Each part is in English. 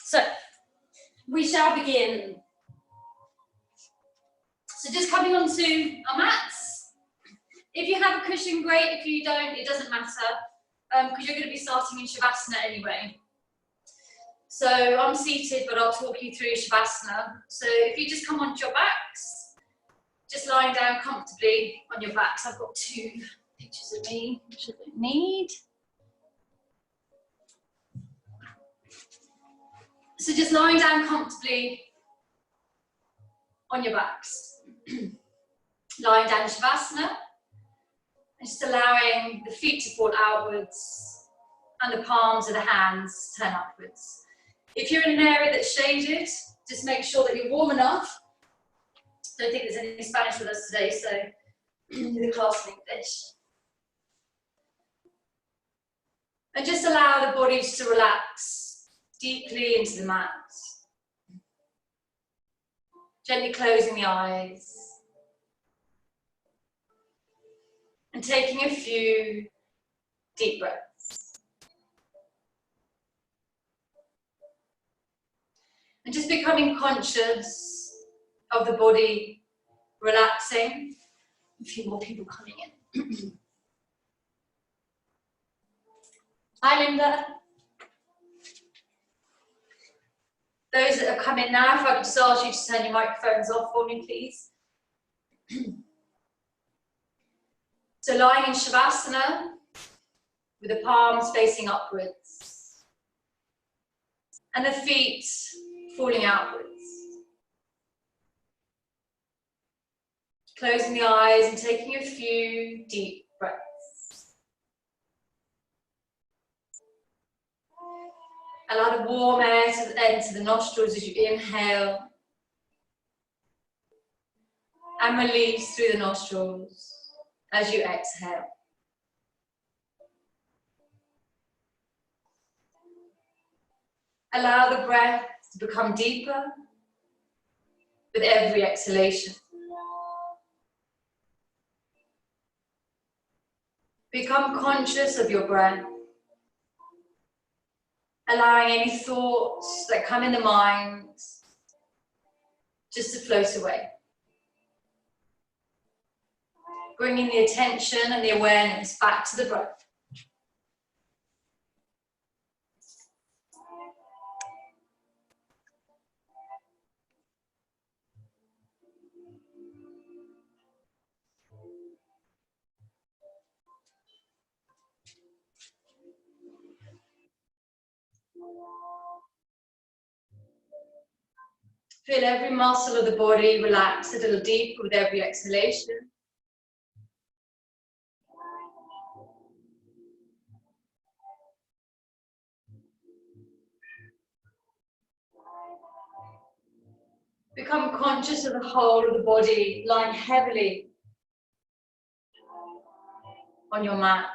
So we shall begin. So just coming onto our mats. If you have a cushion, great. If you don't, it doesn't matter, because you're going to be starting in Shavasana anyway. So I'm seated, but I'll talk you through Shavasana. So if you just come onto your backs, just lying down comfortably on your backs. I've got two pictures of me, which I don't need. So just lying down comfortably on your backs. Lying down in Shavasana, and just allowing the feet to fall outwards and the palms of the hands turn upwards. If you're in an area that's shaded, just make sure that you're warm enough. Don't think there's any Spanish with us today, so do the class in English. And just allow the bodies to relax deeply into the mat. Gently closing the eyes. And taking a few deep breaths. And just becoming conscious of the body relaxing. A few more people coming in. Hi, Linda. Those that have come in now, if I could just ask you to turn your microphones off for me, please. So lying in Shavasana, with the palms facing upwards, and the feet falling outwards. Closing the eyes and taking a few deep breaths. Allow the warm air to enter the nostrils as you inhale, and release through the nostrils as you exhale. Allow the breath to become deeper with every exhalation. Become conscious of your breath, allowing any thoughts that come in the mind just to float away. Bringing the attention and the awareness back to the breath. Feel every muscle of the body relax a little deeper with every exhalation. Become conscious of the whole of the body lying heavily on your mat.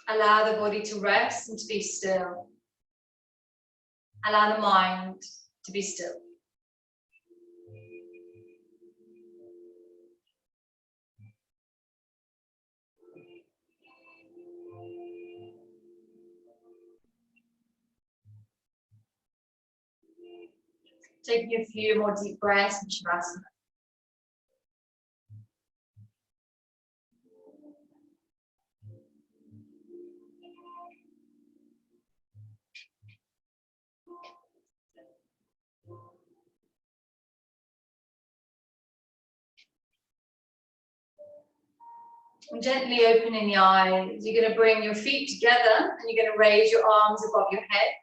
Allow the body to rest and to be still. Allow the mind to be still. Taking a few more deep breaths in Shavasana. And gently opening the eyes, you're going to bring your feet together and you're going to raise your arms above your head.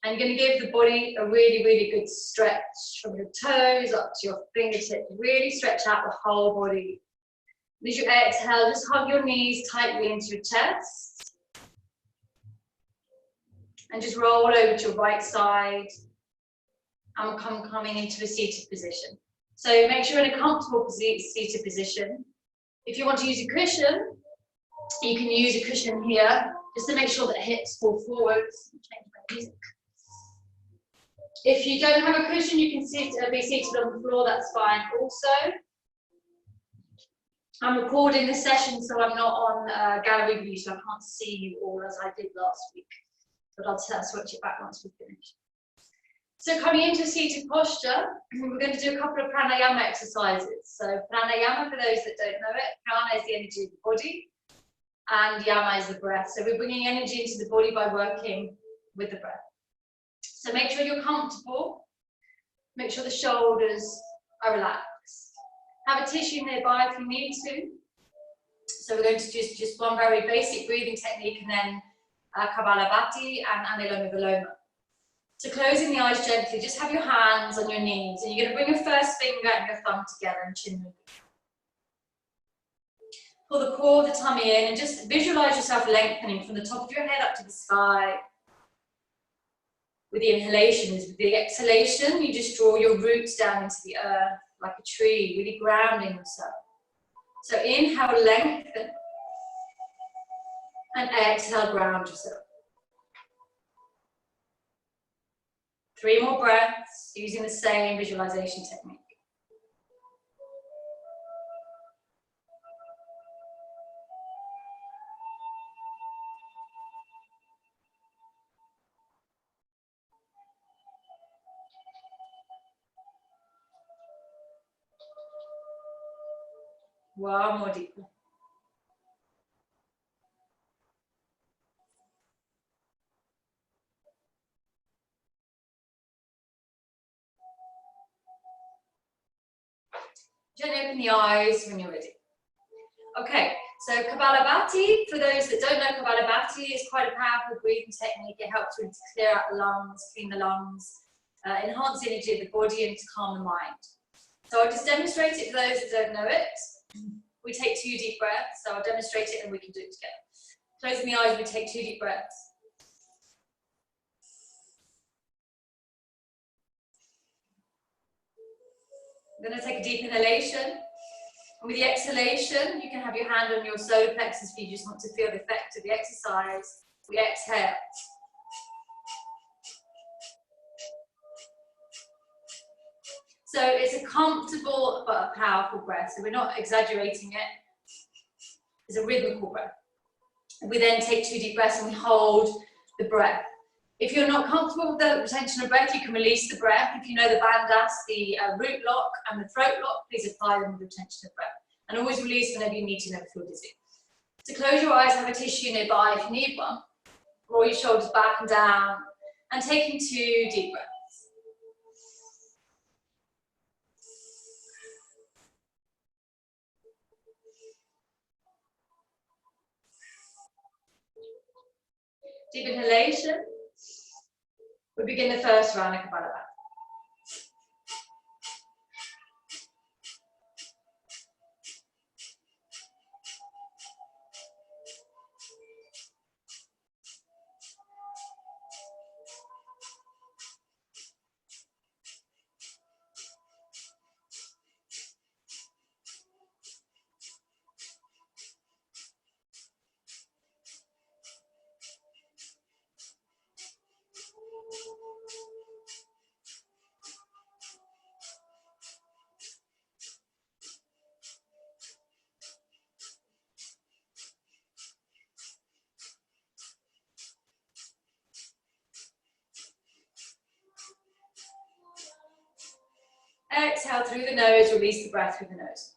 And you're going to give the body a really, really good stretch from your toes up to your fingertips. Really stretch out the whole body. As you exhale, just hug your knees tightly into your chest. And just roll over to your right side. And we're coming into a seated position. So make sure you're in a comfortable seated position. If you want to use a cushion, you can use a cushion here, just to make sure that hips fall forwards. Change my music. If you don't have a cushion, you can be seated on the floor, that's fine also. I'm recording this session, so I'm not on gallery view, so I can't see you all as I did last week. But I'll switch it back once we finish. So coming into a seated posture, we're going to do a couple of pranayama exercises. So pranayama, for those that don't know it, prana is the energy of the body, and yama is the breath. So we're bringing energy into the body by working with the breath. So make sure you're comfortable. Make sure the shoulders are relaxed. Have a tissue nearby if you need to. So we're going to just one very basic breathing technique, and then Kapalabhati and Anuloma Viloma. So closing the eyes gently, just have your hands on your knees, and you're going to bring your first finger and your thumb together and chin moving. Pull the core of the tummy in and just visualize yourself lengthening from the top of your head up to the sky. With the inhalations, with the exhalation, you just draw your roots down into the earth like a tree, really grounding yourself. So inhale, lengthen, and exhale, ground yourself. 3 more breaths using the same visualization technique. One more deeper. Gently open the eyes when you're ready. Okay, so Kapalabhati, for those that don't know, Kapalabhati is quite a powerful breathing technique. It helps to clear out the lungs, clean the lungs, enhance the energy of the body, and to calm the mind. So I'll just demonstrate it for those that don't know it. We take 2 deep breaths, so I'll demonstrate it and we can do it together. Closing the eyes, we take 2 deep breaths. I'm going to take a deep inhalation. And with the exhalation, you can have your hand on your solar plexus if you just want to feel the effect of the exercise. We exhale. So it's a comfortable but a powerful breath. So we're not exaggerating it. It's a rhythmical breath. We then take 2 deep breaths and we hold the breath. If you're not comfortable with the retention of breath, you can release the breath. If you know the bandhas, the root lock and the throat lock, please apply them with retention of breath. And always release whenever you need to, never feel dizzy. So close your eyes, have a tissue nearby if you need one. Roll your shoulders back and down, and taking 2 deep breaths. Deep inhalation. We begin the first round of Kapalabhati. Exhale through the nose, release the breath through the nose.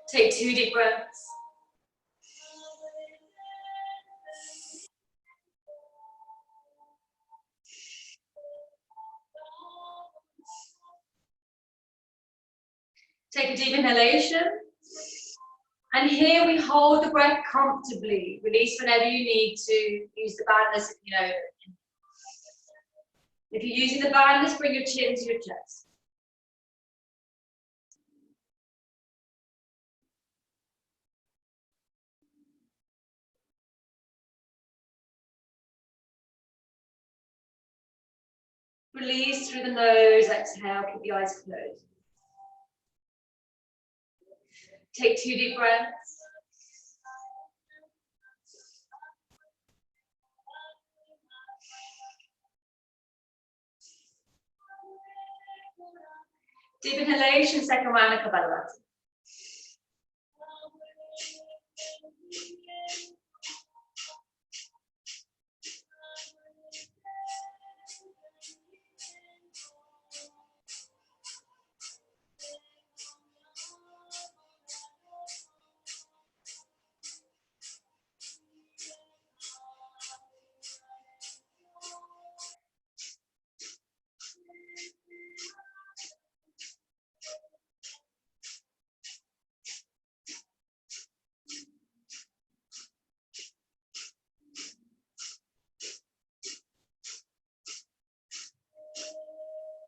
Take 2 deep breaths. Take a deep inhalation. And here we hold the breath comfortably. Release whenever you need to. Use the bandhas if you know. If you're using the bandhas, bring your chin to your chest. Release through the nose, exhale, keep the eyes closed. Take 2 deep breaths. Deep inhalation, second round of Kapalabhati.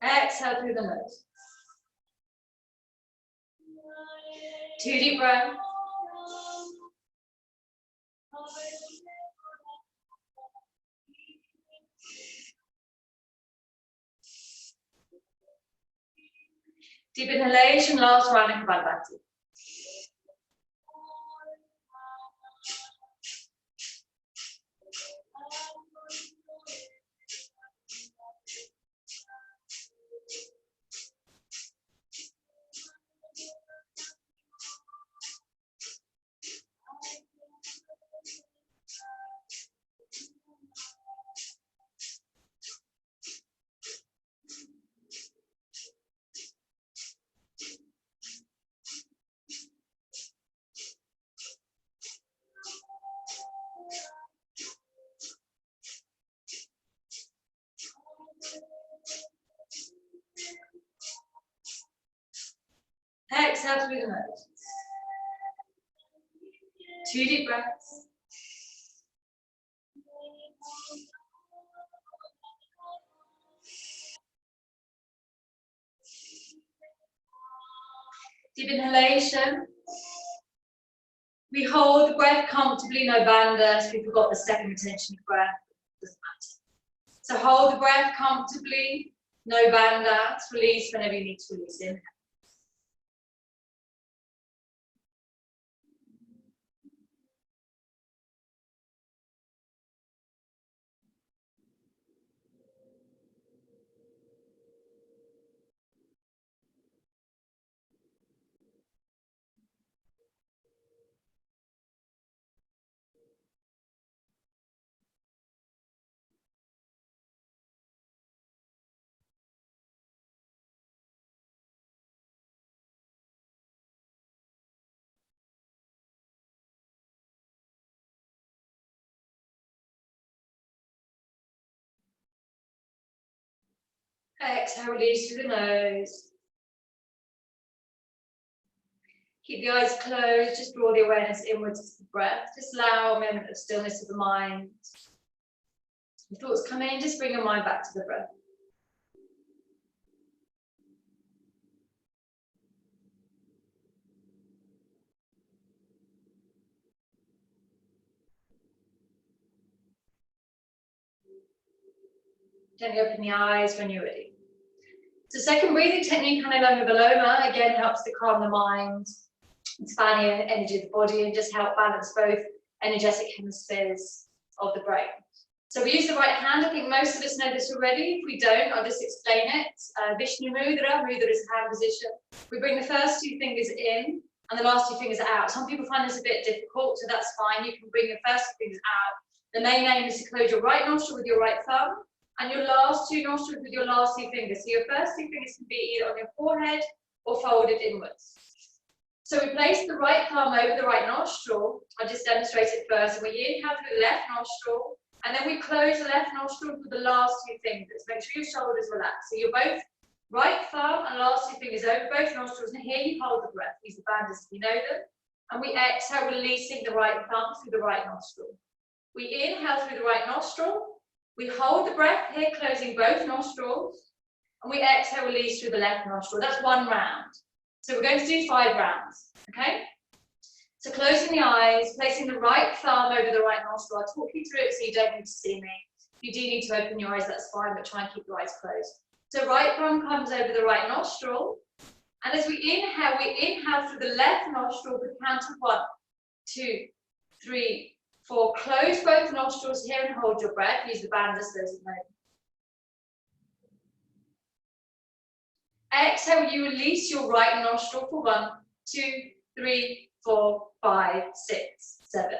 Exhale through the nose. 2 deep breaths. Deep inhalation, last round of Kapalabhati. Exhale through the nose. 2 deep breaths. Deep inhalation. We hold the breath comfortably, no bandhas. We forgot the second retention of breath. Doesn't matter. So hold the breath comfortably, no bandhas. Release whenever you need to release. Inhale. Exhale, release through the nose. Keep the eyes closed, just draw the awareness inwards to the breath. Just allow a moment of stillness of the mind. If thoughts come in, just bring your mind back to the breath. Gently open the eyes when you're ready. So second breathing technique, Anuloma Viloma, again helps to calm the mind, expand the energy of the body, and just help balance both energetic hemispheres of the brain. So we use the right hand. I think most of us know this already. If we don't, I'll just explain it. Vishnu Mudra. Mudra is hand position. We bring the first 2 fingers in and the last 2 fingers out. Some people find this a bit difficult, so that's fine. You can bring your first 2 fingers out. The main aim is to close your right nostril with your right thumb and your last 2 nostrils with your last 2 fingers. So your first 2 fingers can be either on your forehead or folded inwards. So we place the right thumb over the right nostril. I'll just demonstrate it first. And we inhale through the left nostril, and then we close the left nostril with the last 2 fingers. Make sure your shoulders relax. So you're both right thumb and last 2 fingers over both nostrils, and here you hold the breath. Use the bandhas if you know them. And we exhale, releasing the right thumb through the right nostril. We inhale through the right nostril. We hold the breath here, closing both nostrils. And we exhale, release through the left nostril. That's 1 round. So we're going to do 5 rounds, okay? So closing the eyes, placing the right thumb over the right nostril. I'll talk you through it so you don't need to see me. If you do need to open your eyes, that's fine, but try and keep your eyes closed. So right thumb comes over the right nostril. And as we inhale through the left nostril with count of 1, 2, 3, 4. Close both nostrils here and hold your breath. Use the bandhas, those at home. Exhale, you release your right nostril for 1, 2, 3, 4, 5, 6, 7,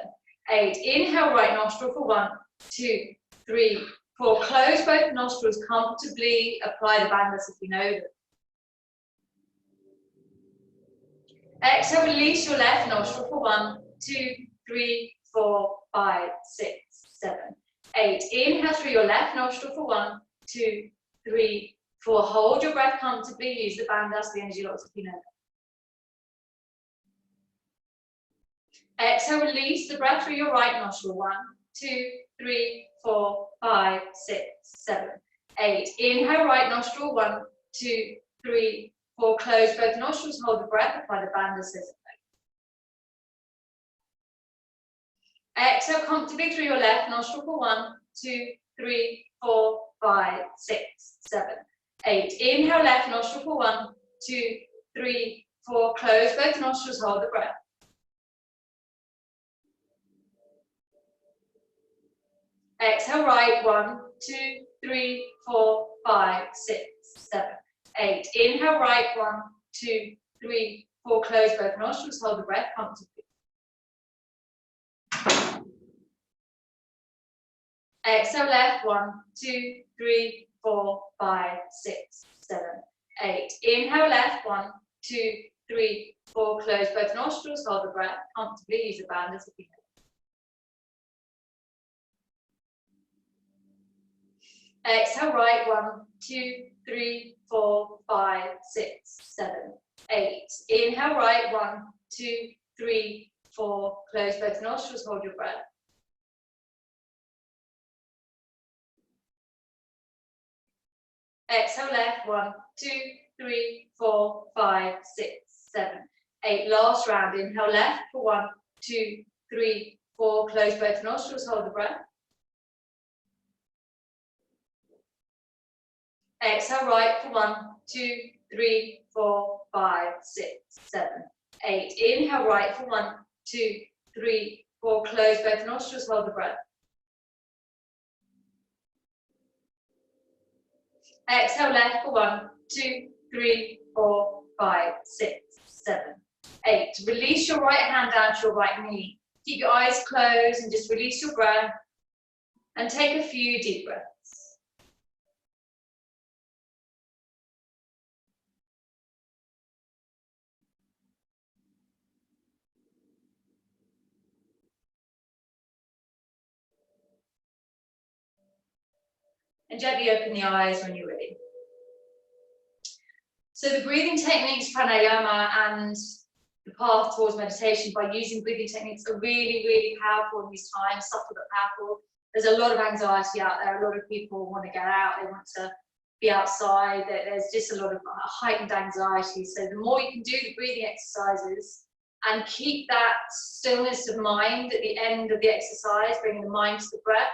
8. Inhale, right nostril for 1, 2, 3, 4. Close both nostrils comfortably. Apply the bandhas if you know them. Exhale, release your left nostril for 1, 2, 3, 4, 5, 6, 7, 8. Inhale through your left nostril for 1, 2, 3, 4. Hold your breath comfortably. Use the bandhas, the energy locks if you know them. Exhale, release the breath through your right nostril. 1, 2, 3, 4, 5, 6, 7, 8. Inhale, right nostril. 1, 2, 3, 4. Close both nostrils. Hold the breath. Apply the bandhas. Exhale comfortably through your left nostril for 1, 2, 3, 4, 5, 6, 7, 8. Inhale, left nostril for 1, 2, 3, 4. Close both nostrils. Hold the breath. Exhale, right. 1, 2, 3, 4, 5, 6, 7, 8. Inhale, right. 1, 2, 3, 4. Close both nostrils. Hold the breath comfortably. Exhale, left. 1, 2, 3, 4, 5, 6, 7, 8. Inhale, left. 1, 2, 3, 4. Close both nostrils. Hold the breath comfortably. Use the bandhas if you can. Exhale, right. 1, 2, 3, 4, 5, 6, 7, 8. Inhale, right. 1, 2, 3, 4. Close both nostrils. Hold your breath. Exhale, left. 1, 2, 3, 4, 5, 6, 7, 8. Last round. Inhale, left for 1, 2, 3, 4. Close both nostrils. Hold the breath. Exhale, right for 1, 2, 3, 4, 5, 6, 7, 8. Inhale, right for 1, 2, 3, 4. Close both nostrils. Hold the breath. Exhale, left for 1, 2, 3, 4, 5, 6, 7, 8. Release your right hand down to your right knee. Keep your eyes closed and just release your breath. And take a few deep breaths. And gently open the eyes when you're ready. So the breathing techniques, pranayama, and the path towards meditation by using breathing techniques are really, really powerful in these times, subtle but powerful. There's a lot of anxiety out there. A lot of people want to get out. They want to be outside. There's just a lot of heightened anxiety. So the more you can do the breathing exercises and keep that stillness of mind at the end of the exercise, bringing the mind to the breath,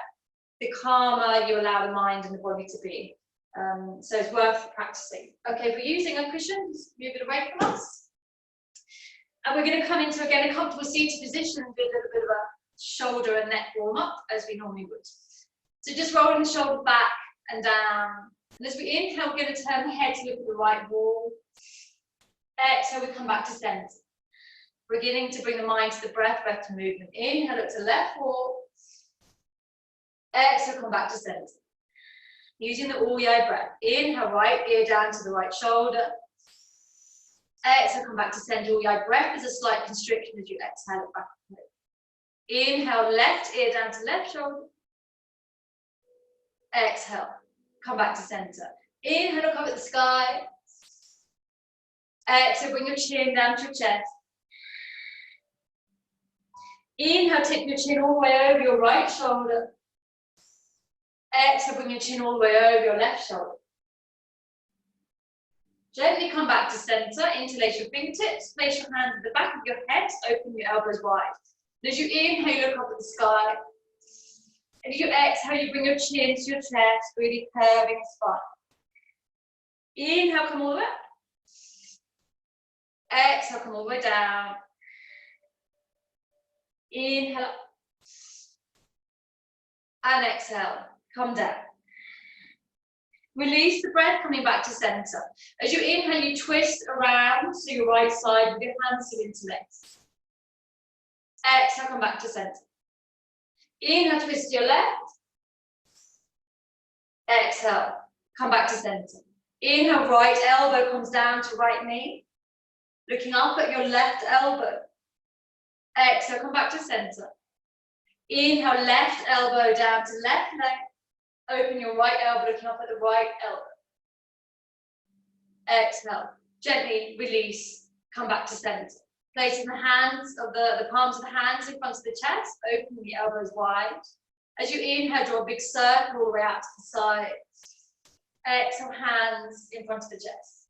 the calmer you allow the mind and the body to be. So it's worth practicing. Okay, we're using a cushion, just move it away from us. And we're going to come into, again, a comfortable seated position and do a little bit of a shoulder and neck warm up as we normally would. So just rolling the shoulder back and down. And as we inhale, we're going to turn the head to look at the right wall. Exhale, we come back to center. Beginning to bring the mind to the breath, breath to movement. Inhale, look to left wall. Exhale, come back to center. Using the all-yai breath. Inhale, right ear down to the right shoulder. Exhale, come back to center. All-yai breath is a slight constriction as you exhale it back. Inhale, left ear down to left shoulder. Exhale, come back to center. Inhale, look up at the sky. Exhale, bring your chin down to your chest. Inhale, take your chin all the way over your right shoulder. Exhale, bring your chin all the way over your left shoulder. Gently come back to center, interlace your fingertips, place your hands at the back of your head, open your elbows wide. And as you inhale, look up at the sky. And as you exhale, you bring your chin to your chest, really curving the spine. Inhale, come all the way up. Exhale, come all the way down. Inhale up. And exhale, come down. Release the breath, coming back to center. As you inhale, you twist around to your right side with your hands to interlace. Exhale, come back to center. Inhale, twist to your left. Exhale, come back to center. Inhale, right elbow comes down to right knee. Looking up at your left elbow. Exhale, come back to center. Inhale, left elbow down to left leg. Open your right elbow, looking up at the right elbow. Exhale, gently release, come back to center. Placing the hands of the palms of the hands in front of the chest, open the elbows wide. As you inhale, draw a big circle all the way out to the side. Exhale, hands in front of the chest.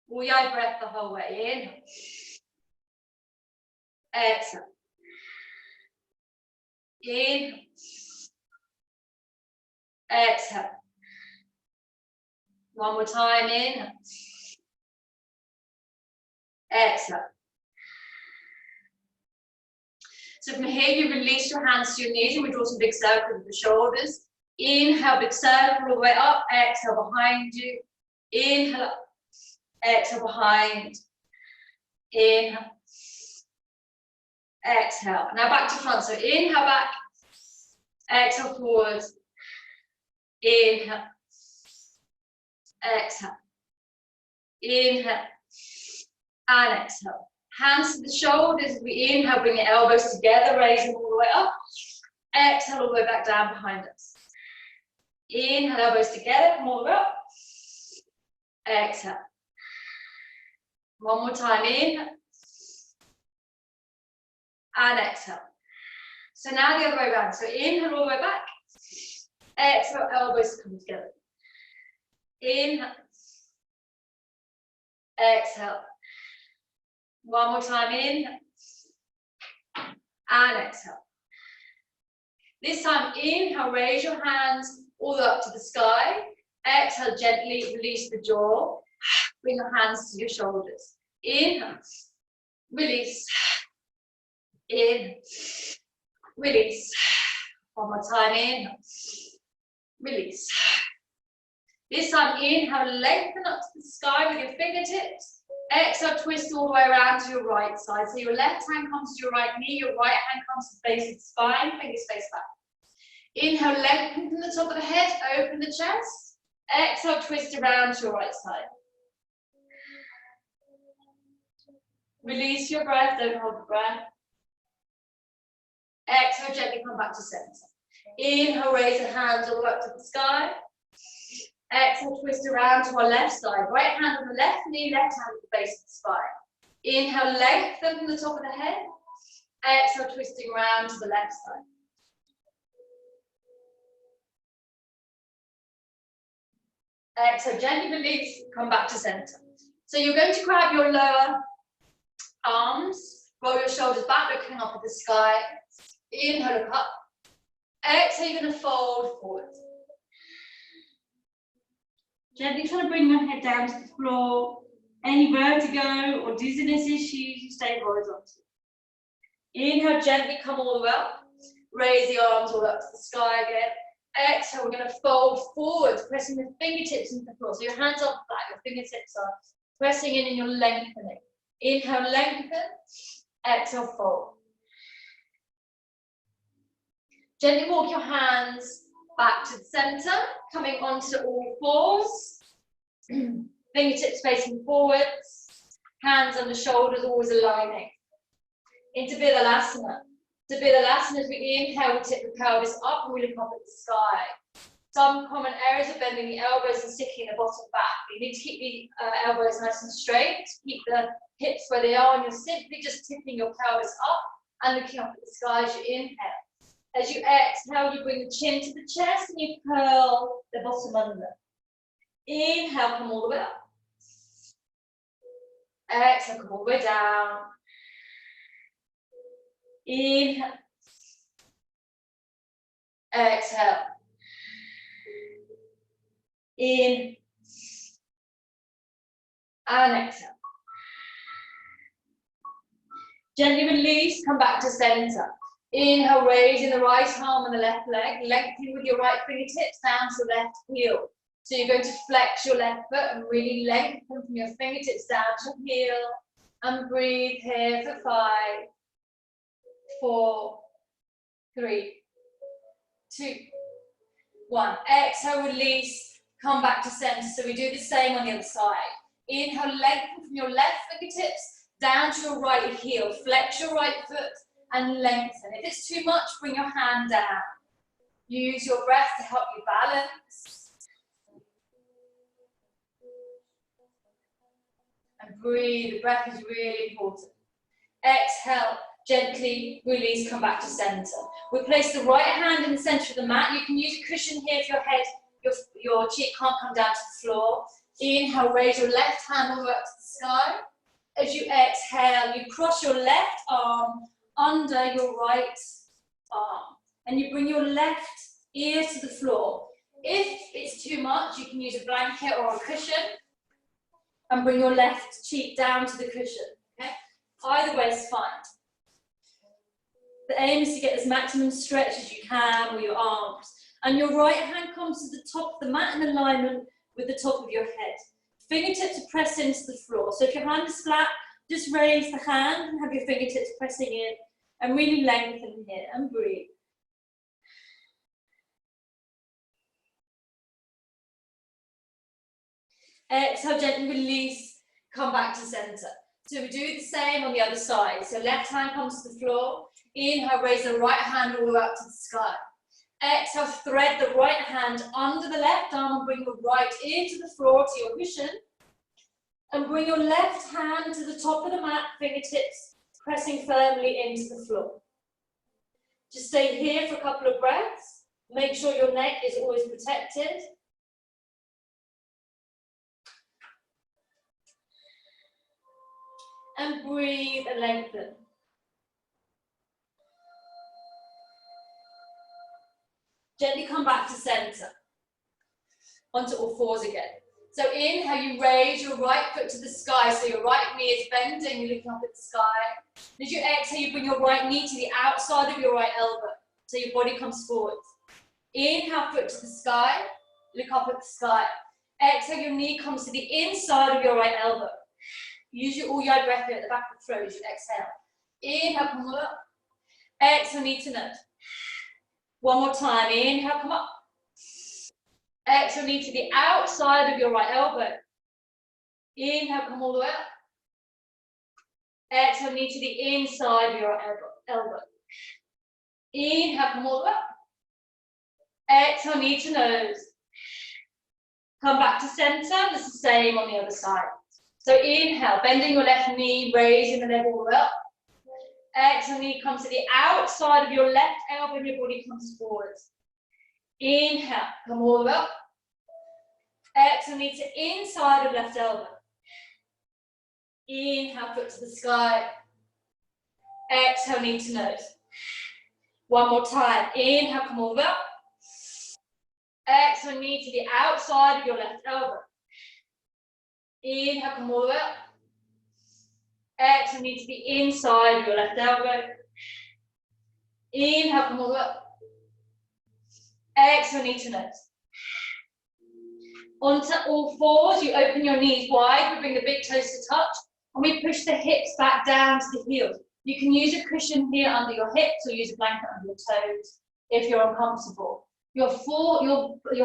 Wu-Yai breath the whole way. Inhale. Exhale. Inhale. Exhale. One more time, inhale. Exhale. So from here, you release your hands to your knees and we draw some big circles with the shoulders. Inhale, big circle all the way up. Exhale, behind you. Inhale up. Exhale, behind. Inhale. Exhale. Now back to front. So inhale back. Exhale forward. Inhale. Exhale. Inhale. And exhale. Hands to the shoulders as we inhale, bring your elbows together, raise them all the way up. Exhale, all the way back down behind us. Inhale, elbows together, come all the way up. Exhale. One more time, inhale. And exhale. So now the other way around. So inhale all the way back. Exhale, elbows come together. Inhale. Exhale. One more time, inhale. And exhale. This time, inhale, raise your hands all the way up to the sky. Exhale, gently release the jaw. Bring your hands to your shoulders. Inhale. Release. In. Release. One more time, inhale. Release. This time, inhale, lengthen up to the sky with your fingertips. Exhale, twist all the way around to your right side. So your left hand comes to your right knee, your right hand comes to the base of the spine, fingers face back. Inhale, lengthen from the top of the head, open the chest. Exhale, twist around to your right side. Release your breath, don't hold the breath. Exhale, gently come back to center. Inhale, raise the hands all the way up to the sky. Exhale, twist around to our left side. Right hand on the left knee, left hand at the base of the spine. Inhale, lengthen from the top of the head. Exhale, twisting around to the left side. Exhale, gently release, come back to center. So you're going to grab your lower arms, roll your shoulders back, looking up at the sky. Inhale, look up. Exhale, you're going to fold forward. Gently try to bring your head down to the floor. Any vertigo or dizziness issues, you stay horizontal. Inhale, gently come all the way up. Raise the arms all up to the sky again. Exhale, we're going to fold forward, pressing the fingertips into the floor. So your hands are flat, your fingertips are pressing in and you're lengthening. Inhale, lengthen. Exhale, fold. Gently walk your hands back to the center, coming onto all fours. Fingertips facing forwards. Hands on the shoulders, always aligning. Into Virdalasana. To Virdalasana, as we inhale, we tip the pelvis up and we look up at the sky. Some common areas are bending the elbows and sticking the bottom back. You need to keep the elbows nice and straight. Keep the hips where they are, and you're simply just tipping your pelvis up and looking up at the sky as you inhale. As you exhale, you bring the chin to the chest and you curl the bottom under. Inhale, come all the way up. Exhale, come all the way down. Inhale. Exhale. In. And exhale. Gently release, come back to center. Inhale, raising the right arm and the left leg, lengthening with your right fingertips down to the left heel. So you're going to flex your left foot and really lengthen from your fingertips down to heel. And breathe here for 5, 4, 3, 2, 1. Exhale, release, come back to center. So we do the same on the other side. Inhale, lengthen from your left fingertips down to your right heel. Flex your right foot and lengthen. If it's too much, bring your hand down. Use your breath to help you balance. And breathe. The breath is really important. Exhale, gently release, come back to center. We place the right hand in the center of the mat. You can use a cushion here if your head, your cheek can't come down to the floor. Inhale, raise your left hand all the way up to the sky. As you exhale, you cross your left arm under your right arm. And you bring your left ear to the floor. If it's too much, you can use a blanket or a cushion. And bring your left cheek down to the cushion. Okay? Either way is fine. The aim is to get as maximum stretch as you can with your arms. And your right hand comes to the top of the mat in alignment with the top of your head. Fingertips are pressed into the floor. So if your hand is flat, just raise the hand and have your fingertips pressing in. And really lengthen here and breathe. Exhale, gently release, come back to center. So we do the same on the other side. So left hand comes to the floor. Inhale, raise the right hand all the way up to the sky. Exhale, thread the right hand under the left arm and bring your right ear to the floor, to your cushion. And bring your left hand to the top of the mat, fingertips pressing firmly into the floor. Just stay here for a couple of breaths. Make sure your neck is always protected. And breathe and lengthen. Gently come back to center. Onto all fours again. So inhale, you raise your right foot to the sky. So your right knee is bending, you're looking up at the sky. As you exhale, you bring your right knee to the outside of your right elbow. So your body comes forward. Inhale, foot to the sky. Look up at the sky. Exhale, your knee comes to the inside of your right elbow. Use your Ujjayi breath here at the back of the throat as you exhale. Inhale, come up. Exhale, knee to nose. One more time. Inhale, come up. Exhale, knee to the outside of your right elbow. Inhale, come all the way up. Exhale, knee to the inside of your right elbow. Inhale, come all the way up. Exhale, knee to nose. Come back to center. It's the same on the other side. So inhale, bending your left knee, raising the leg all the way up. Exhale, knee comes to the outside of your left elbow and your body comes forward. Inhale, come all the way up. Exhale, knee to inside of left elbow. Inhale, foot to the sky. Exhale, knee to nose. One more time. Inhale, come all the way up. Exhale, knee to the outside of your left elbow. Inhale, come all the way up. Exhale, knee to the inside of your left elbow. Inhale, come all the way up. Exhale, knee to nose. Onto all fours, you open your knees wide, we bring the big toes to touch, and we push the hips back down to the heels. You can use a cushion here under your hips or use a blanket under your toes if you're uncomfortable. Your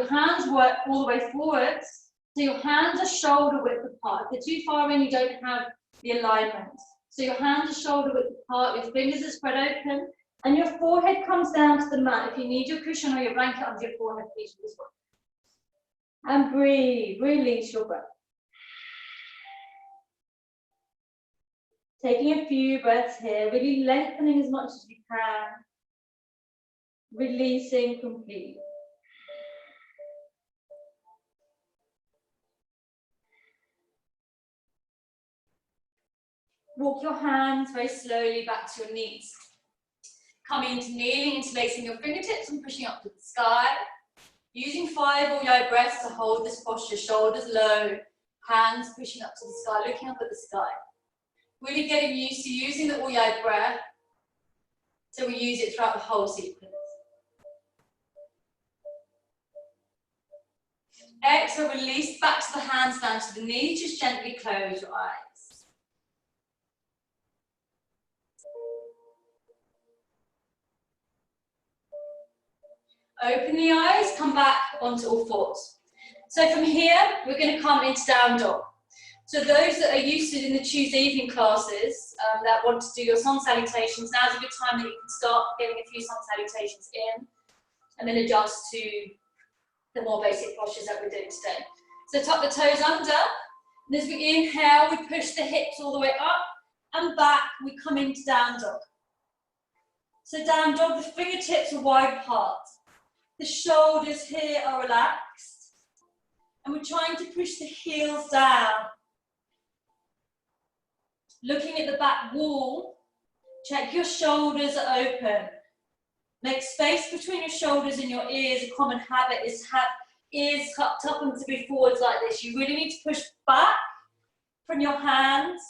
hands work all the way forwards, so your hands are shoulder width apart. If they're too far in, you don't have the alignment. So your hands are shoulder width apart, your fingers are spread open, and your forehead comes down to the mat. If you need your cushion or your blanket under your forehead, please use one. And breathe, release your breath. Taking a few breaths here, really lengthening as much as you can. Releasing completely. Walk your hands very slowly back to your knees. Coming into kneeling, interlacing your fingertips and pushing up to the sky. Using 5 Ujjayi breaths to hold this posture, shoulders low, hands pushing up to the sky, looking up at the sky. Really getting used to using the Ujjayi breath, so we use it throughout the whole sequence. Exhale, release back to the hands, down to the knees. Just gently close your eyes. Open the eyes, come back onto all fours. So from here, we're going to come into down dog. So those that are used to in the Tuesday evening classes that want to do your sun salutations, now's a good time that you can start getting a few sun salutations in and then adjust to the more basic postures that we're doing today. So tuck the toes under, and as we inhale, we push the hips all the way up and back, we come into down dog. So down dog, the fingertips are wide apart. The shoulders here are relaxed, and we're trying to push the heels down. Looking at the back wall, check your shoulders are open. Make space between your shoulders and your ears. A common habit is to have ears cupped up and to be forwards like this. You really need to push back from your hands,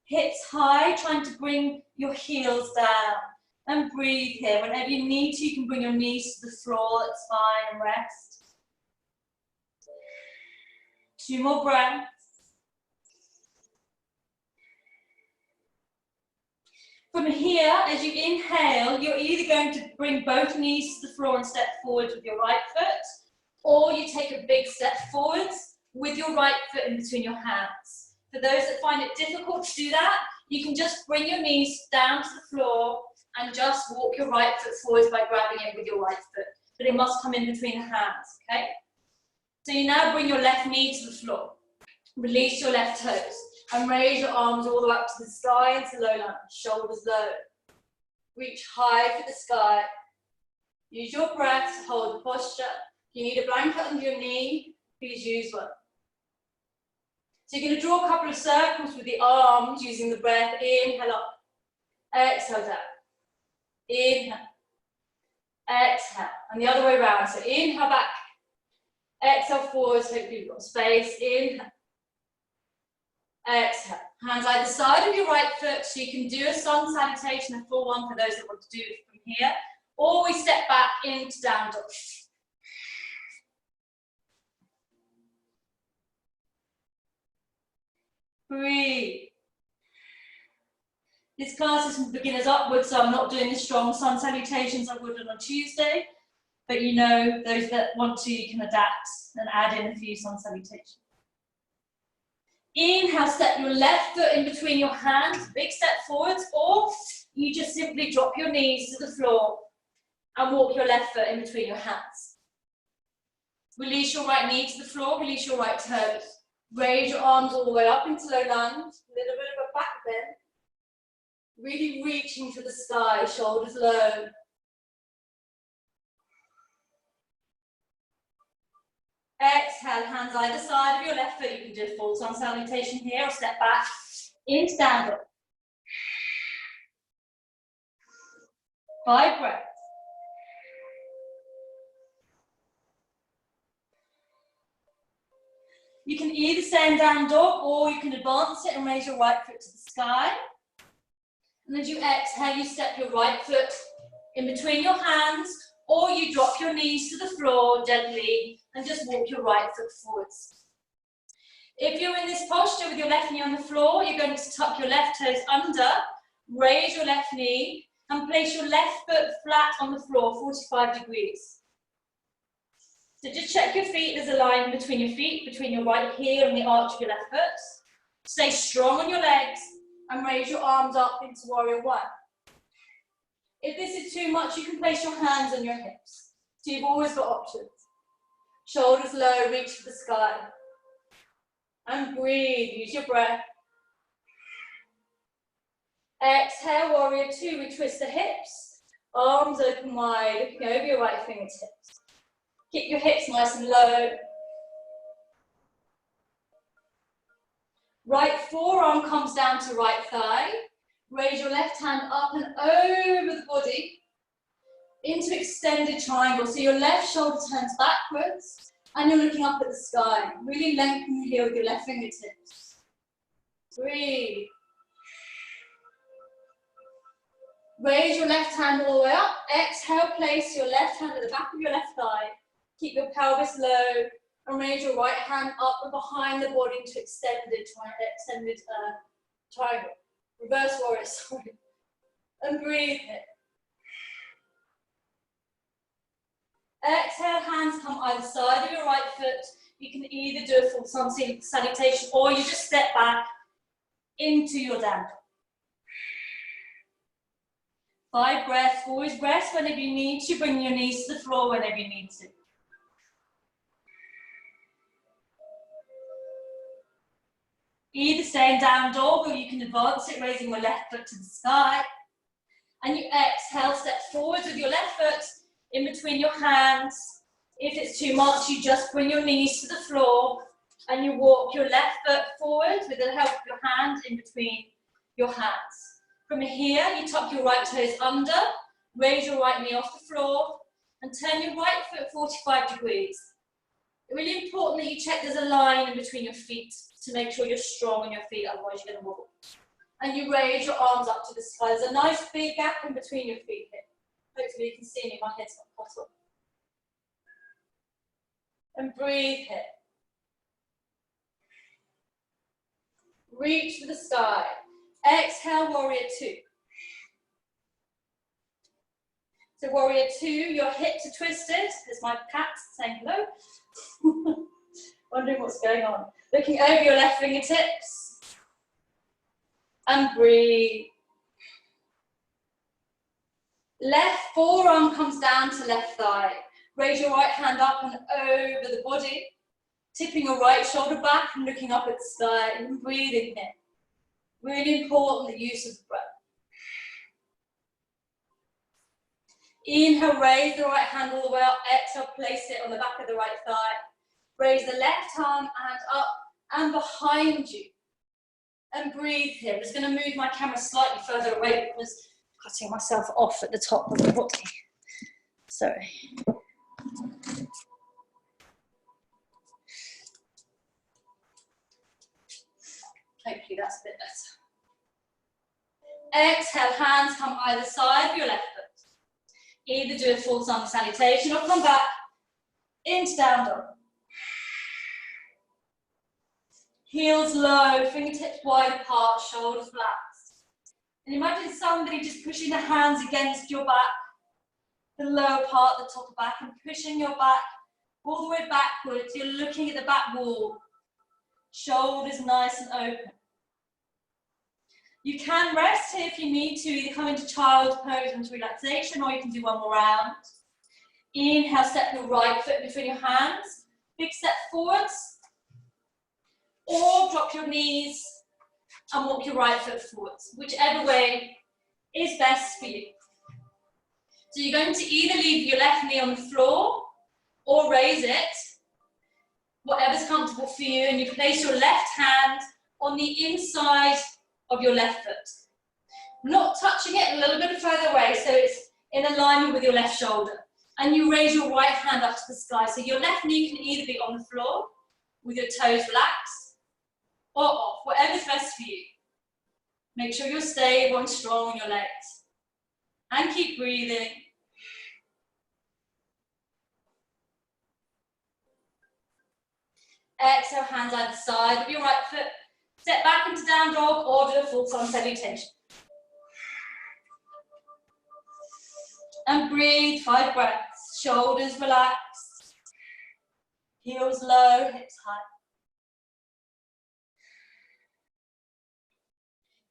hips high, trying to bring your heels down. And breathe here. Whenever you need to, you can bring your knees to the floor, that's fine, and rest. 2 more breaths. From here, as you inhale, you're either going to bring both knees to the floor and step forward with your right foot, or you take a big step forwards with your right foot in between your hands. For those that find it difficult to do that, you can just bring your knees down to the floor and just walk your right foot forwards by grabbing it with your right foot. But it must come in between the hands, okay? So you now bring your left knee to the floor. Release your left toes and raise your arms all the way up to the sky into low lunge, shoulders low. Reach high for the sky. Use your breath to hold the posture. If you need a blanket under your knee, please use one. So you're going to draw a couple of circles with the arms using the breath. Inhale up, exhale down. Inhale, exhale, and the other way around. So inhale back, exhale forwards, hopefully you've got space. Inhale, exhale. Hands either side of your right foot, so you can do a sun salutation, a full one for those that want to do it from here, or we step back into down dog. Breathe. This class is from beginners upwards, so I'm not doing the strong sun salutations I would on Tuesday, but you know, those that want to, you can adapt and add in a few sun salutations. Inhale, step your left foot in between your hands, big step forwards, or you just simply drop your knees to the floor and walk your left foot in between your hands. Release your right knee to the floor, release your right toes. Raise your arms all the way up into low lunge, a little bit of a back bend. Really reaching for the sky, shoulders low. Exhale, hands either side of your left foot. You can do a full sun salutation here or step back into down dog. 5 breaths. You can either stay in down dog or you can advance it and raise your right foot to the sky. And as you exhale, you step your right foot in between your hands, or you drop your knees to the floor gently and just walk your right foot forwards. If you're in this posture with your left knee on the floor, you're going to tuck your left toes under, raise your left knee, and place your left foot flat on the floor, 45 degrees. So just check your feet, there's a line between your feet, between your right heel and the arch of your left foot. Stay strong on your legs and raise your arms up into warrior one. If this is too much, you can place your hands on your hips. So you've always got options. Shoulders low, reach for the sky. And breathe, use your breath. Exhale, warrior two, we twist the hips. Arms open wide, looking over your right fingertips. Keep your hips nice and low. Right forearm comes down to right thigh. Raise your left hand up and over the body into extended triangle. So your left shoulder turns backwards and you're looking up at the sky. Really lengthen the heel with your left fingertips. Breathe. Raise your left hand all the way up. Exhale, place your left hand at the back of your left thigh. Keep your pelvis low And raise your right hand up and behind the body to extended triangle. Reverse warrior, sorry. And breathe here. Exhale, hands come either side of your right foot. You can either do a full sun salutation or you just step back into your down dog. 5 breaths, always rest whenever you need to, bring your knees to the floor whenever you need to. Either stay in down dog or you can advance it, raising your left foot to the sky. And you exhale, step forward with your left foot in between your hands. If it's too much, you just bring your knees to the floor and you walk your left foot forward with the help of your hand in between your hands. From here, you tuck your right toes under, raise your right knee off the floor and turn your right foot 45 degrees. It's really important that you check there's a line in between your feet to make sure you're strong on your feet, otherwise you're going to wobble. And you raise your arms up to the sky. There's a nice big gap in between your feet here. Hopefully you can see me, my head's not caught up. And breathe here. Reach for the sky. Exhale, warrior 2. So warrior 2, your hips are twisted. There's my cat saying hello. Wondering what's going on. Looking over your left fingertips. And breathe. Left forearm comes down to left thigh. Raise your right hand up and over the body. Tipping your right shoulder back and looking up at the sky and breathing here. Really important, the use of the breath. Inhale, raise the right hand all the way up. Exhale, place it on the back of the right thigh. Raise the left arm and up and behind you. And breathe here. I'm just going to move my camera slightly further away because I'm cutting myself off at the top of the body. Sorry. Hopefully that's a bit better. Exhale, hands come either side of your left foot. Either do a full sun salutation or come back into down dog. Heels low, fingertips wide apart, shoulders relaxed. And imagine somebody just pushing the hands against your back, the lower part, the top of the back, and pushing your back all the way backwards. You're looking at the back wall. Shoulders nice and open. You can rest here if you need to, either come into child's pose into relaxation, or you can do one more round. Inhale, step your right foot between your hands. Big step forwards. Or drop your knees and walk your right foot forwards, whichever way is best for you. So you're going to either leave your left knee on the floor or raise it, whatever's comfortable for you, and you place your left hand on the inside of your left foot. Not touching it, a little bit further away so it's in alignment with your left shoulder. And you raise your right hand up to the sky. So your left knee can either be on the floor with your toes relaxed, or off, whatever's best for you. Make sure you're stable and strong on your legs. And keep breathing. Exhale, hands either side of your right foot. Step back into down dog or do a full sun salutation. And breathe, 5 breaths. Shoulders relaxed. Heels low, hips high.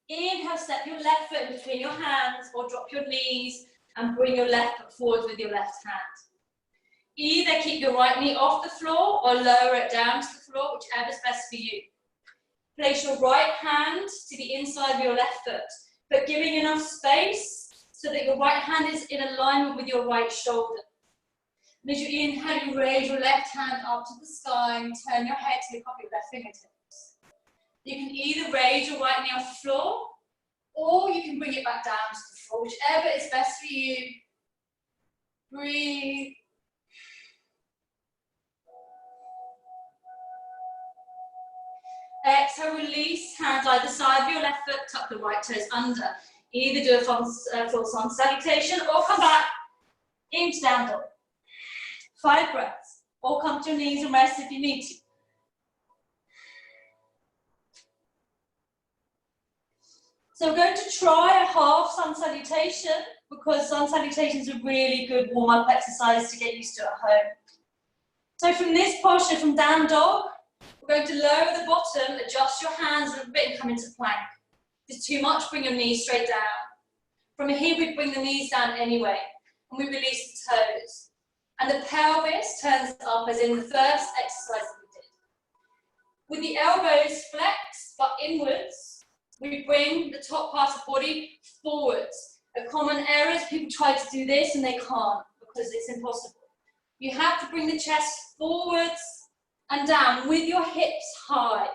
Inhale, step your left foot in between your hands or drop your knees and bring your left foot forward with your left hand. Either keep your right knee off the floor or lower it down to the floor, whichever's best for you. Place your right hand to the inside of your left foot, but giving enough space so that your right hand is in alignment with your right shoulder. And as you inhale, you raise your left hand up to the sky and turn your head to look up at your left fingertips. You can either raise your right knee off the floor, or you can bring it back down to the floor, whichever is best for you. Breathe. Exhale, release, hands either side of your left foot, tuck the right toes under. Either do a full sun salutation or come back into down dog. 5 breaths. or come to your knees and rest if you need to. So we're going to try a half sun salutation, because sun salutation is a really good warm-up exercise to get used to at home. So from this posture, from down dog, we're going to lower the bottom, adjust your hands a little bit and come into plank. If it's too much, bring your knees straight down. From here, we bring the knees down anyway, and we release the toes. And the pelvis turns up as in the first exercise that we did. With the elbows flexed but inwards, we bring the top part of the body forwards. A common error is people try to do this and they can't because it's impossible. You have to bring the chest forwards and down with your hips high.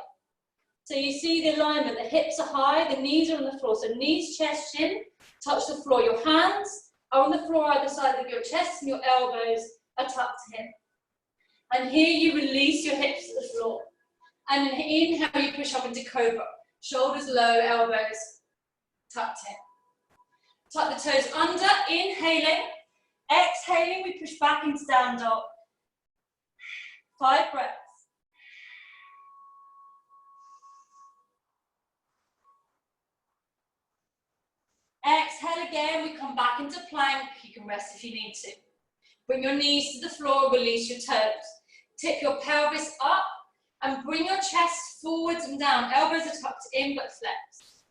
So you see the alignment, the hips are high, the knees are on the floor. So knees, chest, chin, touch the floor. Your hands are on the floor either side of your chest and your elbows are tucked in. And here you release your hips to the floor. And inhale, you push up into cobra. Shoulders low, elbows tucked in. Tuck the toes under, inhaling. Exhaling, we push back into down dog. 5 breaths. Exhale again, we come back into plank. You can rest if you need to. Bring your knees to the floor, release your toes. Tip your pelvis up and bring your chest forwards and down. Elbows are tucked in but flexed.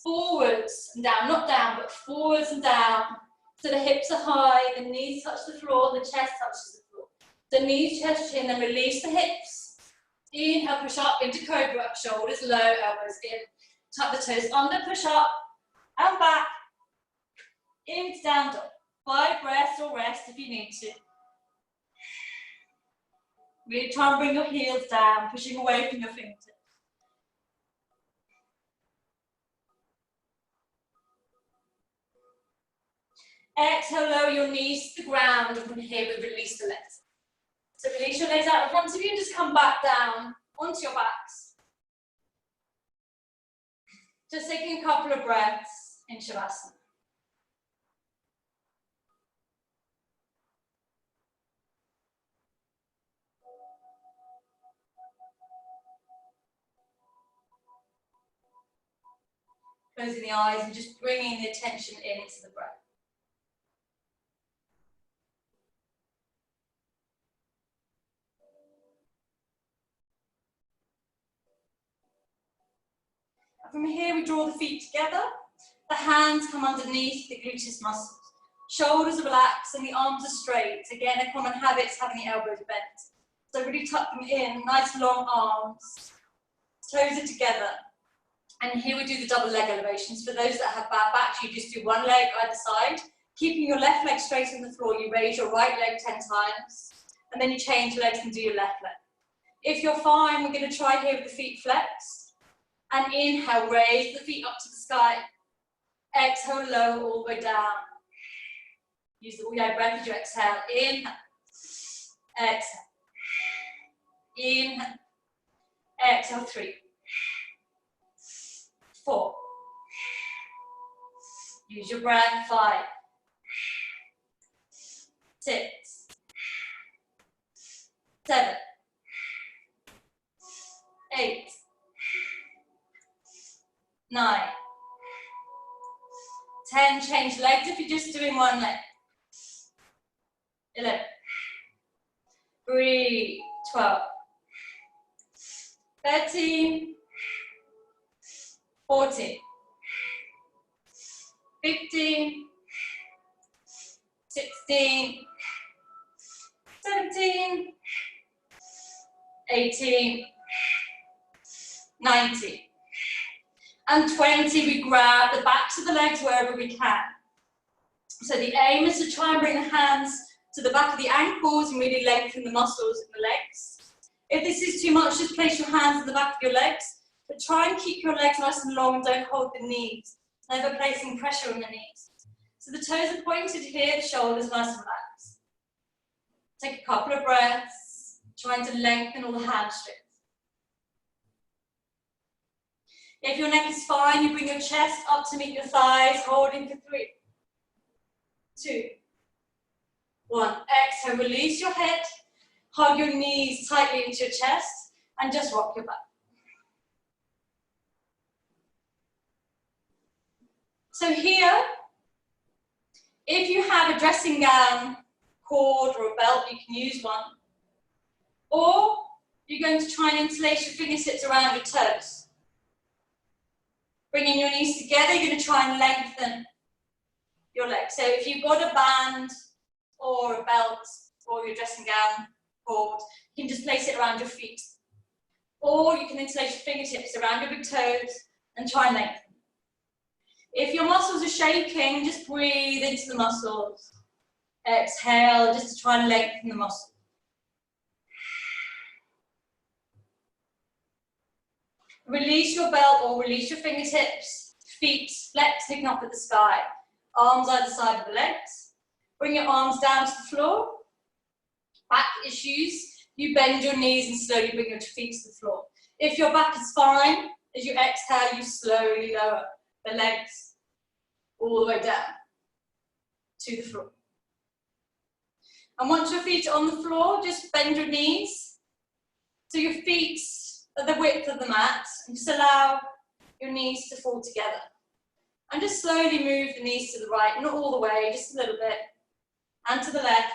Forwards and down, not down, but forwards and down. So the hips are high, the knees touch the floor, the chest touches the floor. The knees, chest, chin, then release the hips. Inhale, push up into cobra, shoulders low, elbows in. Tuck the toes under, push up and back into down dog. 5 breaths or rest if you need to. Really try and bring your heels down, pushing away from your fingertips. Exhale, lower your knees to the ground, and from here we release the legs. So release your legs out in front of you and just come back down onto your backs. Just taking a couple of breaths in Shavasana. Closing the eyes and just bringing the attention into the breath. From here, we draw the feet together. The hands come underneath the gluteus muscles. Shoulders are relaxed and the arms are straight. Again, a common habit is having the elbows bent. So really tuck them in, nice long arms. Toes are together. And here we do the double leg elevations. For those that have bad backs, you just do one leg either side. Keeping your left leg straight on the floor, you raise your right leg 10 times. And then you change legs and do your left leg. If you're fine, we're going to try here with the feet flexed. And inhale, raise the feet up to the sky. Exhale, lower all the way down. Use the all-out breath as you exhale. Inhale. Exhale. Inhale. Exhale, 3. 4. Use your breath, 5. 6. 7. 8. 9. 10. Change legs if you're just doing one leg. 11. Breathe. 12. 13. 14. 15. 16. 17. 18. 19. And 20, we grab the backs of the legs wherever we can. So the aim is to try and bring the hands to the back of the ankles and really lengthen the muscles in the legs. If this is too much, just place your hands in the back of your legs, but try and keep your legs nice and long, don't hold the knees, never placing pressure on the knees. So the toes are pointed here, the shoulders nice and relaxed. Take a couple of breaths, trying to lengthen all the hamstrings. If your neck is fine, you bring your chest up to meet your thighs, holding for 3, 2, 1. Exhale, release your head. hug your knees tightly into your chest and just rock your back. So here, if you have a dressing gown, cord or a belt, you can use one. Or you're going to try and interlace your fingertips around your toes. Bringing your knees together, you're going to try and lengthen your legs. So if you've got a band or a belt or your dressing gown cord, you can just place it around your feet. Or you can interlace your fingertips around your big toes and try and lengthen. If your muscles are shaking, just breathe into the muscles. Exhale, just to try and lengthen the muscle. Release your belt or release your fingertips, feet flexing up at the sky. Arms either side of the legs. Bring your arms down to the floor. Back issues, you bend your knees and slowly bring your feet to the floor. If your back is fine, as you exhale, you slowly lower the legs all the way down to the floor. And once your feet are on the floor, just bend your knees so your feet are the width of the mat, and just allow your knees to fall together. And just slowly move the knees to the right, not all the way, just a little bit, and to the left,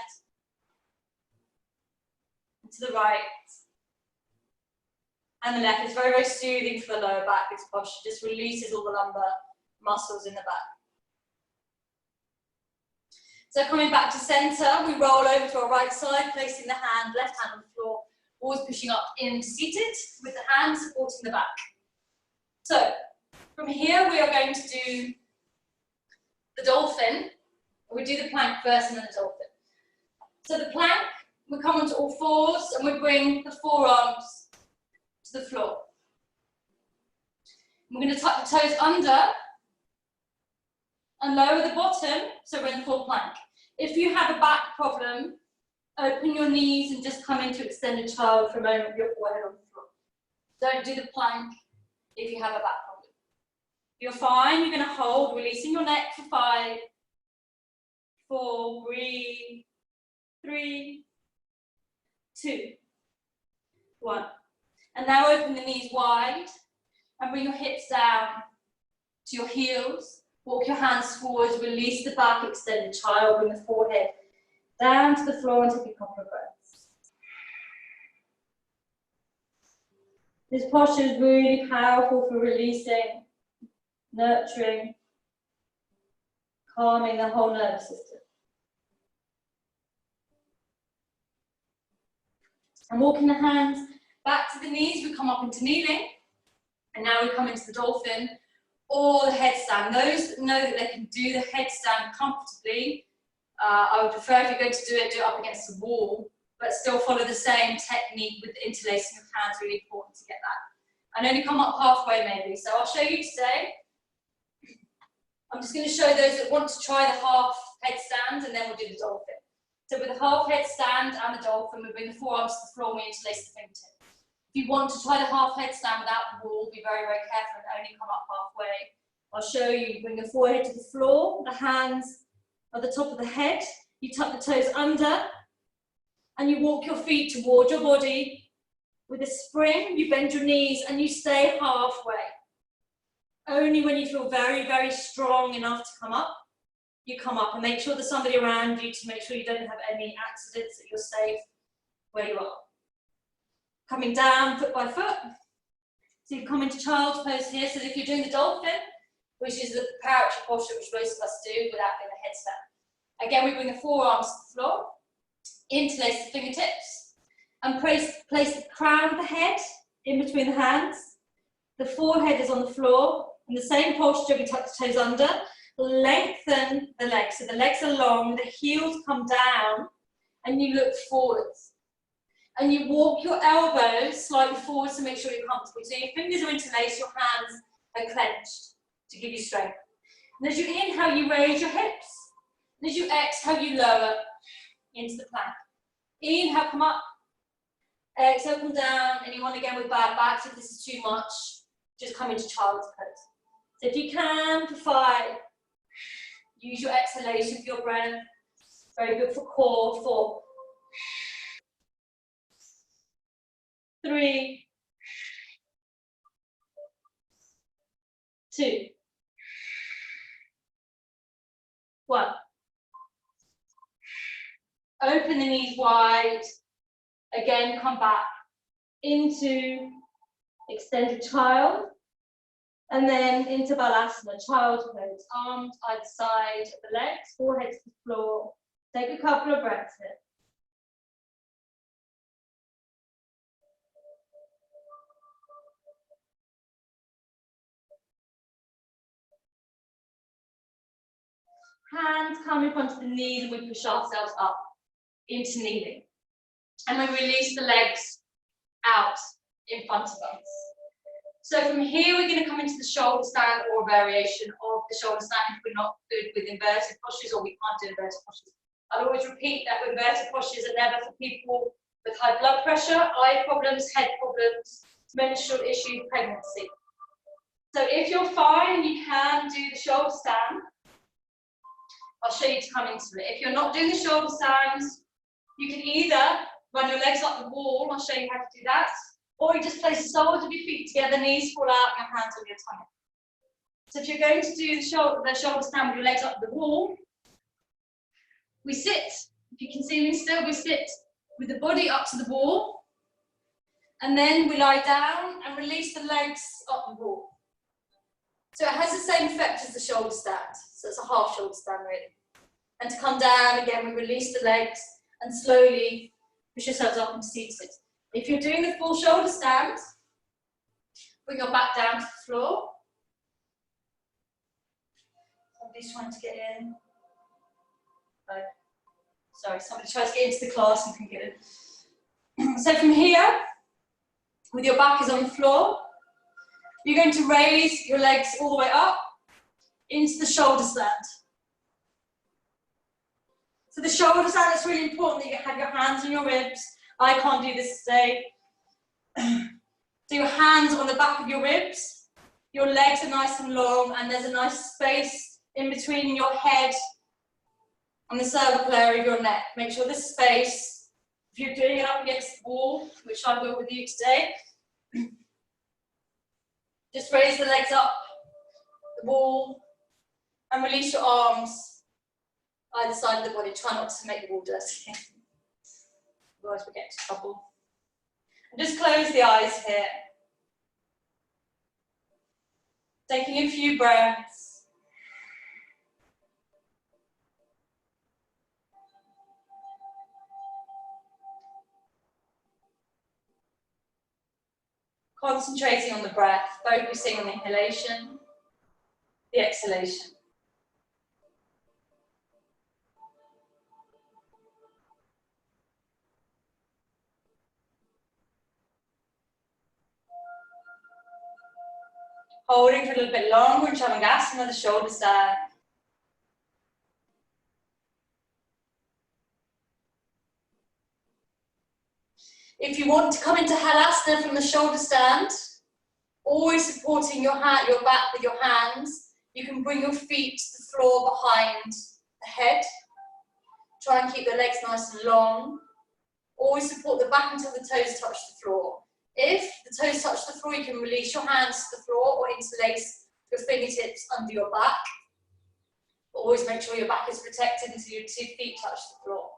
and to the right, and the left. It's very, very soothing for the lower back, this posture. Just releases all the lumbar muscles in the back. So coming back to center, we roll over to our right side, placing the hand, left hand on the floor, always pushing up into seated, with the hand supporting the back. So, from here we are going to do the dolphin. We do the plank first and then the dolphin. So the plank, we come onto all fours and we bring the forearms to the floor. We're going to tuck the toes under and lower the bottom, so we're in full plank. If you have a back problem, open your knees and just come into extended child for a moment with your forehead on the floor. Don't do the plank if you have a back problem. If you're fine, you're going to hold, releasing your neck for 5, 4, breathe, 3, 2, 1. And now open the knees wide and bring your hips down to your heels. Walk your hands forwards, release the back, extended child, bring the forehead down to the floor and take a couple of breaths. This posture is really powerful for releasing, nurturing, calming the whole nervous system. And walking the hands back to the knees, we come up into kneeling. And now we come into the dolphin or the headstand. Those that know that they can do the headstand comfortably, I would prefer if you're going to do it up against the wall, but still follow the same technique with interlacing of hands, really important to get that. And only come up halfway maybe. So I'll show you today. I'm just going to show those that want to try the half headstand and then we'll do the dolphin. So with the half headstand and the dolphin, we bring the forearms to the floor and we interlace the fingertips. If you want to try the half headstand without the wall, be very, very careful and only come up halfway. I'll show you, bring the forehead to the floor, the hands at the top of the head, you tuck the toes under, and you walk your feet towards your body. With a spring, you bend your knees and you stay halfway. Only when you feel very, very strong enough to come up, you come up, and make sure there's somebody around you to make sure you don't have any accidents, that you're safe where you are. Coming down foot by foot. So you come into child's pose here. So if you're doing the dolphin, which is the parachute posture, which most of us do without doing the headstand. Again, we bring the forearms to the floor, interlace the fingertips, and place the crown of the head in between the hands. The forehead is on the floor. In the same posture, we tuck the toes under, lengthen the legs. So the legs are long, the heels come down, and you look forwards. And you walk your elbows slightly forward to make sure you're comfortable. So your fingers are interlaced, your hands are clenched to give you strength. And as you inhale, you raise your hips. And as you exhale, you lower into the plank. Inhale, come up. Exhale, come down. Anyone again with bad backs, if this is too much, just come into child's pose. So if you can, for 5, use your exhalation for your breath. Very good for core. 4. 3, 2, 1. Open the knees wide. Again, come back into extended child. And then into balasana, child pose. Arms either side of the legs, forehead to the floor. Take a couple of breaths here. Hands come in front of the knees and we push ourselves up into kneeling. And we release the legs out in front of us. So from here, we're going to come into the shoulder stand or a variation of the shoulder stand if we're not good with inverted postures or we can't do inverted postures. I'll always repeat that inverted postures are never for people with high blood pressure, eye problems, head problems, menstrual issues, pregnancy. So if you're fine and you can do the shoulder stand, I'll show you to come into it. If you're not doing the shoulder stands, you can either run your legs up the wall, I'll show you how to do that, or you just place the soles of your feet together, knees fall out, your hands on your tummy. So if you're going to do the shoulder stand with your legs up the wall, we sit. If you can see me still, we sit with the body up to the wall, and then we lie down and release the legs up the wall. So it has the same effect as the shoulder stand. So it's a half shoulder stand really. And to come down again, we release the legs and slowly push yourselves up into seated. If you're doing the full shoulder stand, bring your back down to the floor. Somebody's trying to get in. Oh, sorry, somebody tries to get into the class and can get in. So from here, with your back is on the floor, you're going to raise your legs all the way up into the shoulder stand. So the shoulder stand, it's really important that you have your hands on your ribs. I can't do this today. So your hands on the back of your ribs, your legs are nice and long, and there's a nice space in between your head and the cervical area of your neck. Make sure this space, if you're doing it up against the wall, which I will with you today, just raise the legs up the wall and release your arms either side of the body. Try not to make the wall dirty. Otherwise we get into trouble. And just close the eyes here. Taking a few breaths. Concentrating on the breath, focusing on the inhalation, the exhalation. Holding for a little bit longer in Chavangasana, the shoulder stand. If you want to come into Halasana from the shoulder stand, always supporting your back with your hands, you can bring your feet to the floor behind the head. Try and keep the legs nice and long. Always support the back until the toes touch the floor. If the toes touch the floor, you can release your hands to the floor or interlace your fingertips under your back. Always make sure your back is protected until your 2 feet touch the floor.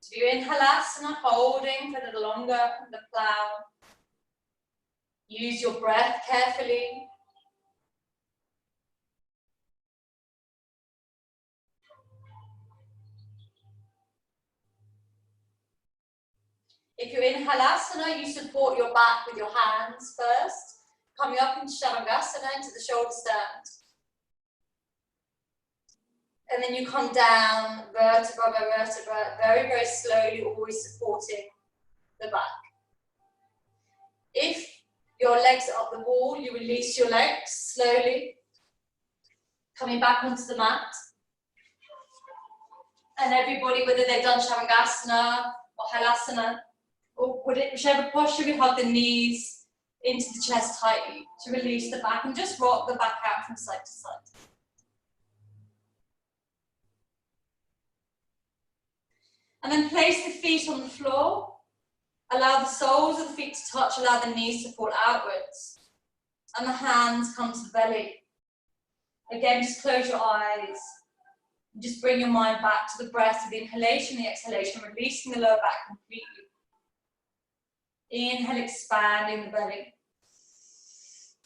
So if you're in Halasana, holding for a little longer, the plow. Use your breath carefully. If you're in Halasana, you support your back with your hands first, coming up into Chavangasana, into the shoulder stand. And then you come down, vertebra by vertebra, very, very slowly, always supporting the back. If your legs are up the wall, you release your legs slowly, coming back onto the mat. And everybody, whether they've done Chavangasana or Halasana, or whichever posture, we hug the knees into the chest tightly to release the back and just rock the back out from side to side. And then place the feet on the floor Allow the soles of the feet to touch, allow the knees to fall outwards. And the hands come to the belly. Again, just close your eyes. Just bring your mind back to the breath, to the inhalation, the exhalation, releasing the lower back completely. Inhale, expanding the belly.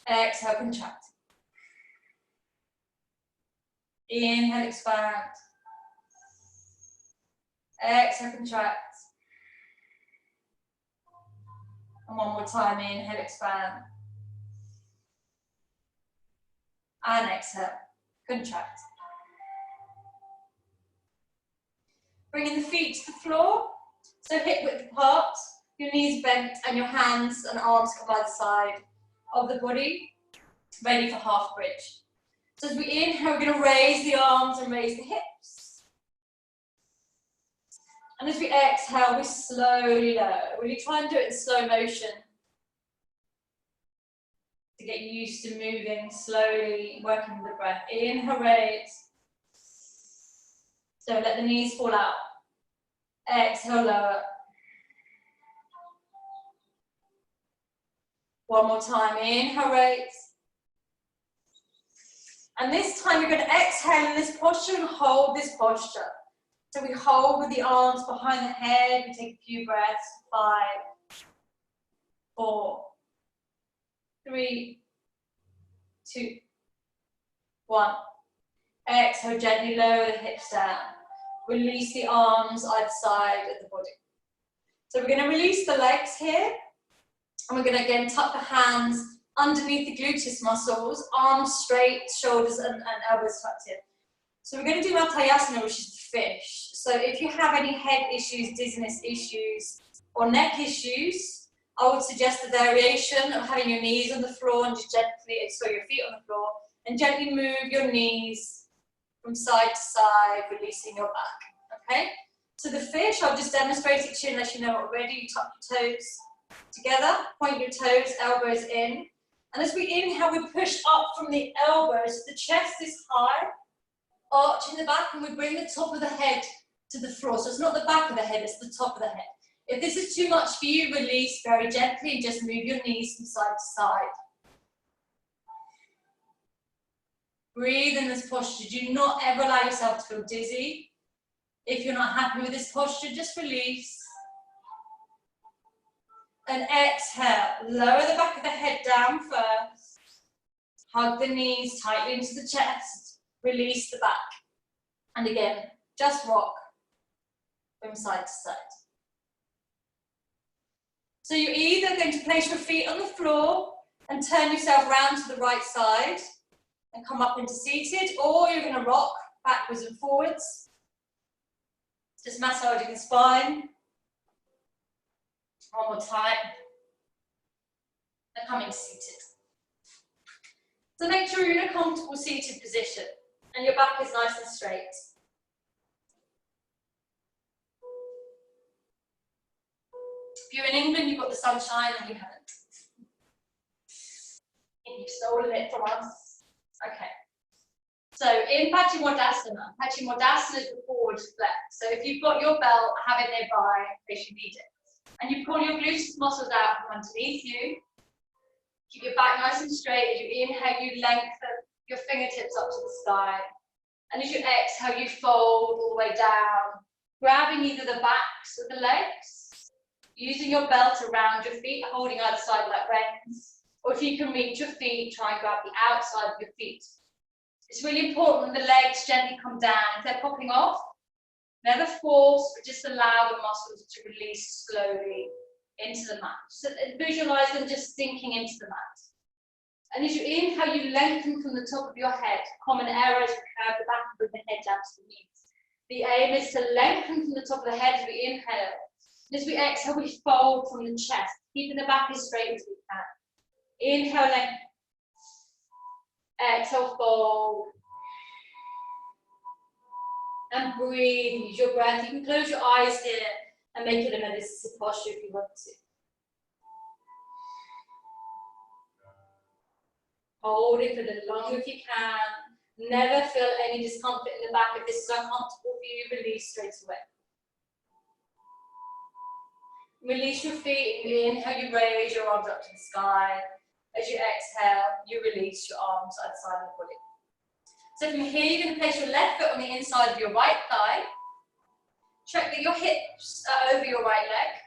Exhale, contract. Inhale, expand. Exhale, contract. And one more time, inhale, expand. And exhale, contract. Bringing the feet to the floor, so hip width apart, your knees bent and your hands and arms come by the side of the body, ready for half bridge. So as we inhale, we're going to raise the arms and raise the hips. And as we exhale, we slowly lower. Really try and do it in slow motion to get used to moving slowly, working with the breath. Inhale, raise. So let the knees fall out. Exhale, lower. One more time, inhale, raise. And this time you're going to exhale in this posture and hold this posture. So we hold with the arms behind the head, we take a few breaths. 5, 4, 3, 2, 1. Exhale, gently lower the hips down. Release the arms either side of the body. So we're going to release the legs here. And we're going to again tuck the hands underneath the gluteus muscles, arms straight, shoulders and elbows tucked in. So we're going to do Matayasana, which is the fish. So if you have any head issues, dizziness issues, or neck issues, I would suggest the variation of having your knees on the floor and just gently, so your feet on the floor, and gently move your knees from side to side, releasing your back, okay? So the fish, I'll just demonstrate it to you unless you know it already. You tuck your toes together, point your toes, elbows in. And as we inhale, we push up from the elbows, the chest is high, arch in the back, and we bring the top of the head to the floor. So it's not the back of the head, it's the top of the head. If this is too much for you, release very gently and just move your knees from side to side. Breathe in this posture. Do not ever allow yourself to feel dizzy. If you're not happy with this posture, just release. And exhale, lower the back of the head down first. Hug the knees tightly into the chest. Release the back. And again, just rock from side to side. So you're either going to place your feet on the floor and turn yourself round to the right side and come up into seated, or you're going to rock backwards and forwards, just massaging the spine. One more time. And come into seated. So make sure you're in a comfortable seated position and your back is nice and straight. If you're in England, you've got the sunshine and you haven't. And you've stolen it from us. Okay. So in Paschimottanasana, Paschimottanasana is the forward flex. So if you've got your belt, have it nearby in case you need it. And you pull your gluteus muscles out from underneath you. Keep your back nice and straight. As you inhale, you lengthen your fingertips up to the sky. And as you exhale, you fold all the way down, grabbing either the backs or the legs, using your belt around your feet, holding either side like reins. Or if you can reach your feet, try and grab the outside of your feet. It's really important that the legs gently come down. If they're popping off, never force, but just allow the muscles to release slowly into the mat. So visualize them just sinking into the mat. And as you inhale, you lengthen from the top of your head. Common error is to curve the back and bring the head down to the knees. The aim is to lengthen from the top of the head as we inhale. And as we exhale, we fold from the chest, keeping the back as straight as we can. Inhale, lengthen. Exhale, fold. And breathe, use your breath. You can close your eyes here and make it a meditative posture if you want to. Hold it for as long as you can. Never feel any discomfort in the back. If this is uncomfortable for you, release straight away. Release your feet. You inhale, you raise your arms up to the sky. As you exhale, you release your arms outside the body. So from here, you're going to place your left foot on the inside of your right thigh. Check that your hips are over your right leg.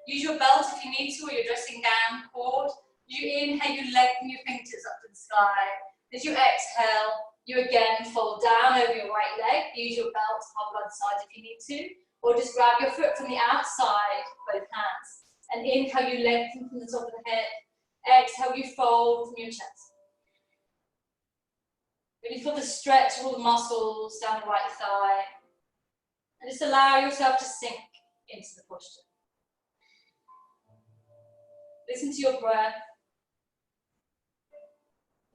Use your belt if you need to, or your dressing gown cord. You inhale, you lengthen your fingertips up to the sky. As you exhale, you again fold down over your right leg. Use your belt to hold by the side if you need to, or just grab your foot from the outside, both hands. And inhale, you lengthen from the top of the head. Exhale, you fold from your chest. Really feel the stretch of all the muscles down the right thigh. And just allow yourself to sink into the posture. Listen to your breath.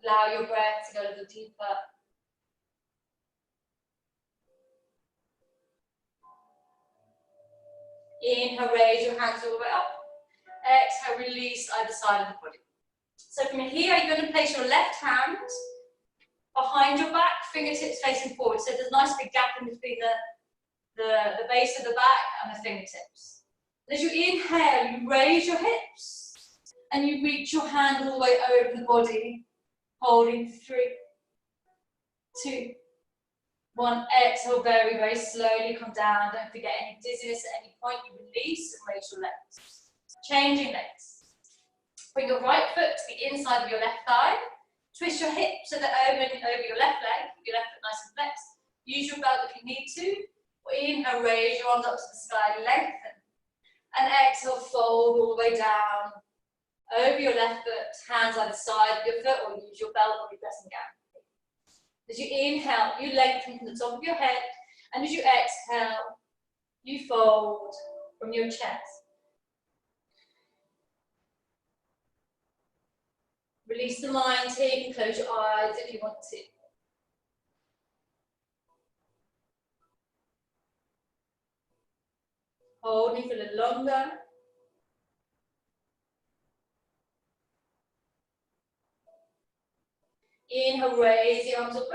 Allow your breath to go a little deeper. Inhale, raise your hands all the way up. Exhale, release either side of the body. So from here, you're going to place your left hand behind your back, fingertips facing forward. So there's a nice big gap in between the base of the back and the fingertips. As you inhale, you raise your hips and you reach your hand all the way over the body, holding 3, 2, 1. Exhale, very, very slowly come down. Don't forget any dizziness at any point. You release and raise your legs. Changing legs. Bring your right foot to the inside of your left thigh. Twist your hips so they're over your left leg. Keep your left foot nice and flexed. Use your belt if you need to. Or inhale, raise your arms up to the sky, lengthen. And exhale, fold all the way down. Over your left foot, hands either side of your foot, or use your belt or your dressing gown. As you inhale, you lengthen from the top of your head. And as you exhale, you fold from your chest. Release the mind here. You can close your eyes if you want to. Holding for a little longer. Inhale, raise the arms up.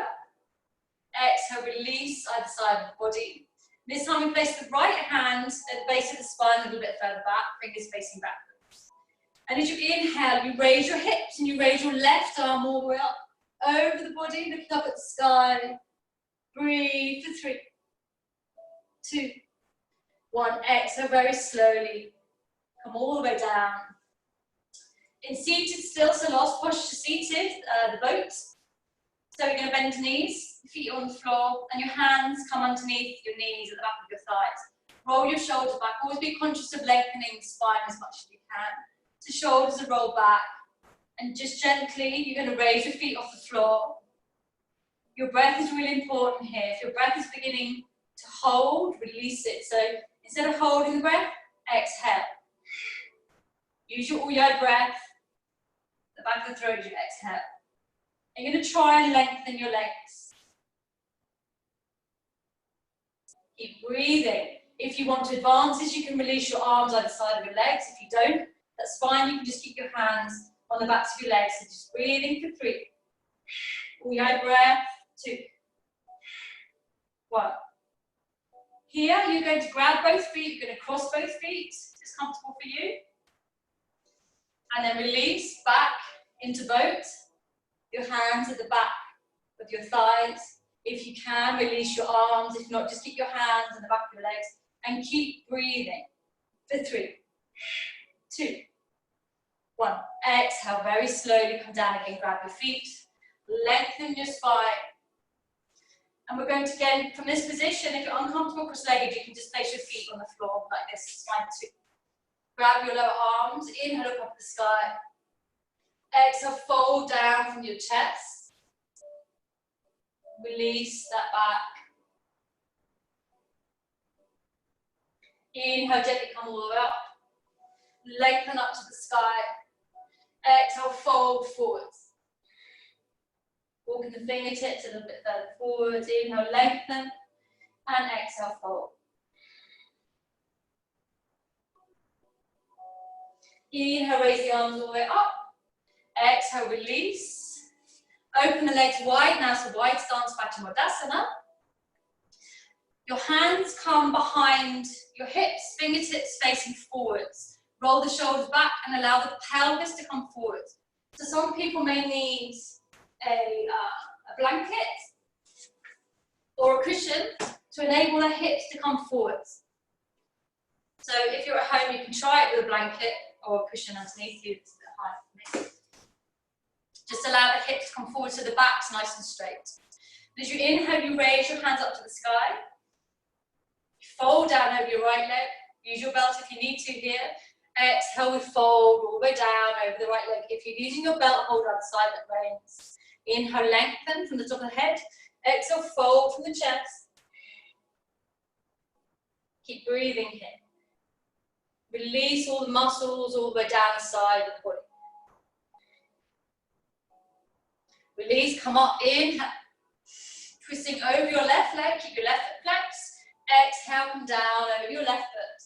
Exhale, release either side of the body. This time we place the right hand at the base of the spine a little bit further back, fingers facing backwards. And as you inhale, you raise your hips and you raise your left arm all the way up over the body, looking up at the sky. Breathe for 3, 2, 1. Exhale very slowly. Come all the way down. In seated still, so last posture seated, the boat. So we're going to bend the knees, feet on the floor, and your hands come underneath your knees at the back of your thighs. Roll your shoulders back. Always be conscious of lengthening the spine as much as you can. So shoulders are rolled back. And just gently, you're going to raise your feet off the floor. Your breath is really important here. If your breath is beginning to hold, release it. So instead of holding the breath, exhale. Use your Uya breath. The back of the throat as you exhale. And you're going to try and lengthen your legs. Keep breathing. If you want to advance this, you can release your arms either side of your legs. If you don't, that's fine. You can just keep your hands on the backs of your legs. So just breathing for 3. Uya breath. 2, 1. Here, you're going to grab both feet. You're going to cross both feet. It's comfortable for you. And then release back into boat. Your hands at the back of your thighs. If you can, release your arms. If not, just keep your hands on the back of your legs and keep breathing for 3, 2, 1. Exhale, very slowly come down again. Grab your feet, lengthen your spine. And we're going to, again, from this position, if you're uncomfortable cross-legged, you can just place your feet on the floor like this. It's fine too. Grab your lower arms, inhale, look up at the sky. Exhale, fold down from your chest. Release that back. Inhale, gently come all the way up. Lengthen up to the sky. Exhale, fold forwards. Walking the fingertips a little bit further forward. Inhale, lengthen. And exhale, fold. Inhale, raise the arms all the way up. Exhale, release. Open the legs wide now, so wide stance, Paschimottanasana. Your hands come behind your hips, fingertips facing forwards. Roll the shoulders back and allow the pelvis to come forward. So some people may need a blanket or a cushion to enable their hips to come forwards. So if you're at home, you can try it with a blanket or a cushion underneath you. It's a bit high for me. Just allow the hips to come forward so the back's nice and straight. As you inhale, you raise your hands up to the sky. Fold down over your right leg. Use your belt if you need to here. Exhale, we fold all the way down over the right leg. If you're using your belt, hold on the side that reigns. Inhale, lengthen from the top of the head. Exhale, fold from the chest. Keep breathing here. Release all the muscles all the way down the side of the body. Release, come up, inhale. Twisting over your left leg, keep your left foot flexed. Exhale, come down over your left foot.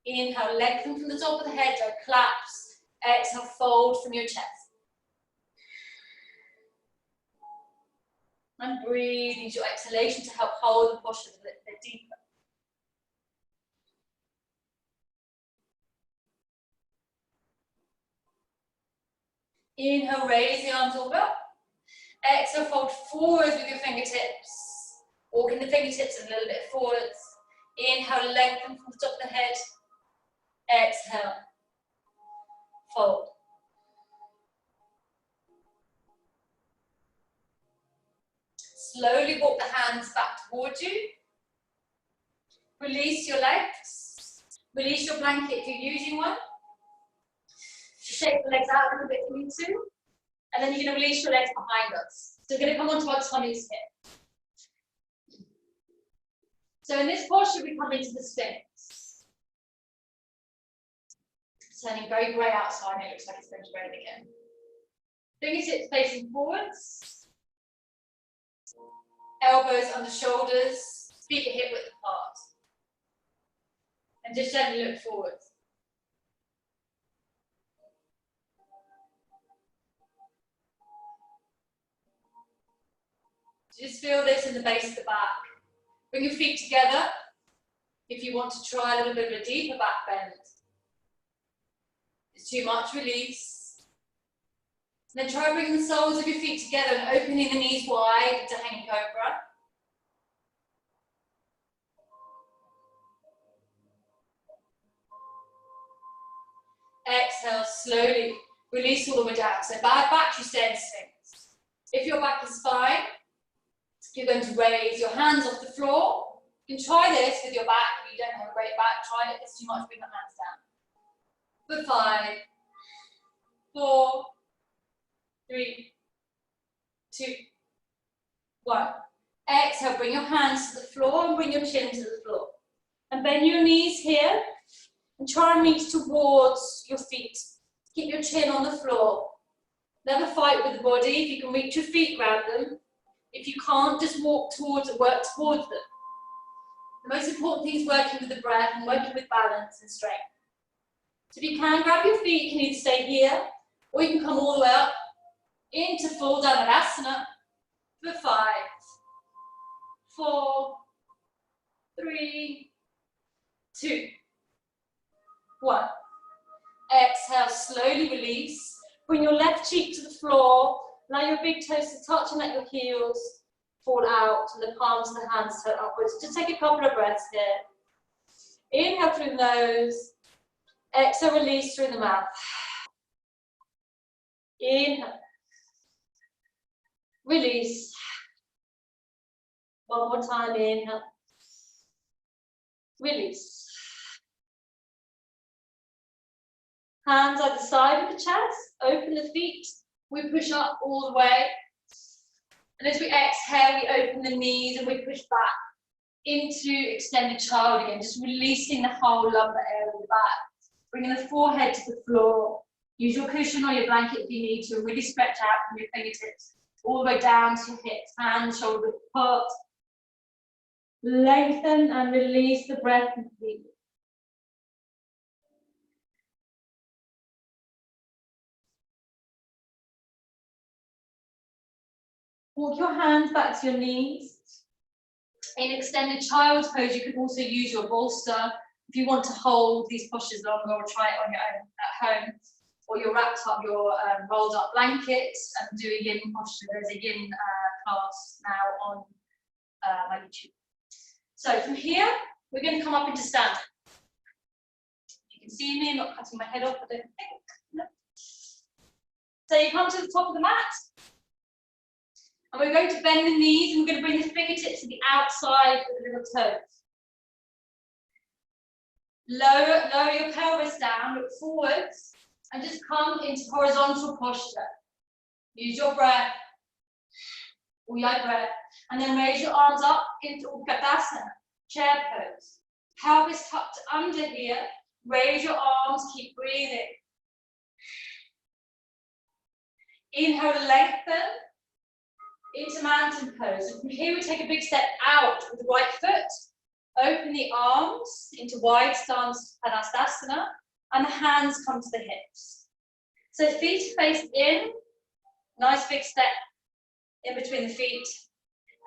Inhale, lengthen from the top of the head, don't collapse. Exhale, fold from your chest. And breathe into your exhalation to help hold the posture a little bit deeper. Inhale, raise the arms all up. Exhale, fold forwards with your fingertips. Walking the fingertips a little bit forwards. Inhale, lengthen from the top of the head. Exhale, fold. Slowly walk the hands back towards you. Release your legs. Release your blanket if you're using one. Shake the legs out a little bit if you need to. And then you're going to release your legs behind us. So we're going to come onto our tummies here. So in this posture, we come into the Sphinx. It's turning very grey outside, and it looks like it's going to rain again. Fingertips facing forwards. Elbows under shoulders. Feet are hip width apart. And just gently look forwards. Just feel this in the base of the back. Bring your feet together. If you want to try a little bit of a deeper back bend. If it's too much, release. And then try bringing the soles of your feet together and opening the knees wide to hanging cobra. Exhale, slowly release all the way down. So bad back, you stay in Sphinx. If your back is fine, you're going to raise your hands off the floor. You can try this with your back. If you don't have a great back, try it. If it's too much, bring the hands down. For 5, 4, 3, 2, 1. Exhale, bring your hands to the floor and bring your chin to the floor. And bend your knees here and try and reach towards your feet. Keep your chin on the floor. Never fight with the body. If you can reach your feet, grab them. If you can't, just walk towards and work towards them. The most important thing is working with the breath and working with balance and strength. So if you can, grab your feet, you can either stay here, or you can come all the way up into full Dhanurasana for 5, 4, 3, 2, 1. Exhale, slowly release. Bring your left cheek to the floor. Allow your big toes to touch and let your heels fall out and the palms of the hands turn upwards. Just take a couple of breaths here. Inhale through the nose. Exhale, release through the mouth. Inhale. Release. One more time, inhale. Release. Hands either side of the chest. Open the feet. We push up all the way. And as we exhale, we open the knees and we push back into extended child again, just releasing the whole lumbar area of the back. Bringing the forehead to the floor. Use your cushion or your blanket if you need to. Really stretch out from your fingertips all the way down to your hips, hands, shoulders apart. Lengthen and release the breath completely. Walk your hands back to your knees. In extended child's pose, you can also use your bolster if you want to hold these postures longer, or try it on your own at home, or you're wrapped up your rolled up blankets and do a yin posture. There's a yin class now on my YouTube. So from here, we're going to come up into standing. You can see me, I'm not cutting my head off, I don't think. No. So you come to the top of the mat, and we're going to bend the knees, and we're going to bring the fingertips to the outside of the little toes. Lower your pelvis down, look forwards, and just come into horizontal posture. Use your breath, or your breath, and then raise your arms up into Utkatasana, chair pose. Pelvis tucked under here, raise your arms, keep breathing. Inhale to lengthen into mountain pose. So from here we take a big step out with the right foot. Open the arms into wide stance Padasana, and the hands come to the hips. So feet face in, nice big step in between the feet,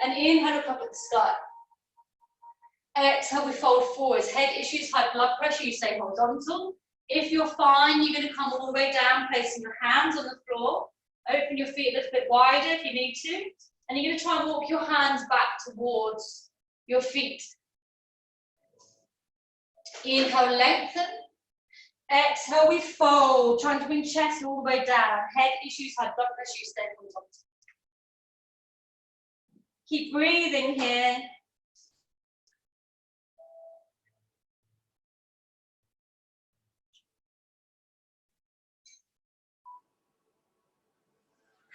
and inhale, look up at the sky. Exhale, we fold forwards. Head issues, high blood pressure, you stay horizontal. If you're fine, you're going to come all the way down, placing your hands on the floor. Open your feet a little bit wider if you need to, and you're going to try and walk your hands back towards your feet. Inhale, lengthen. Exhale, we fold, trying to bring chest all the way down. Head issues, high blood pressure, you stay horizontal. Keep breathing here.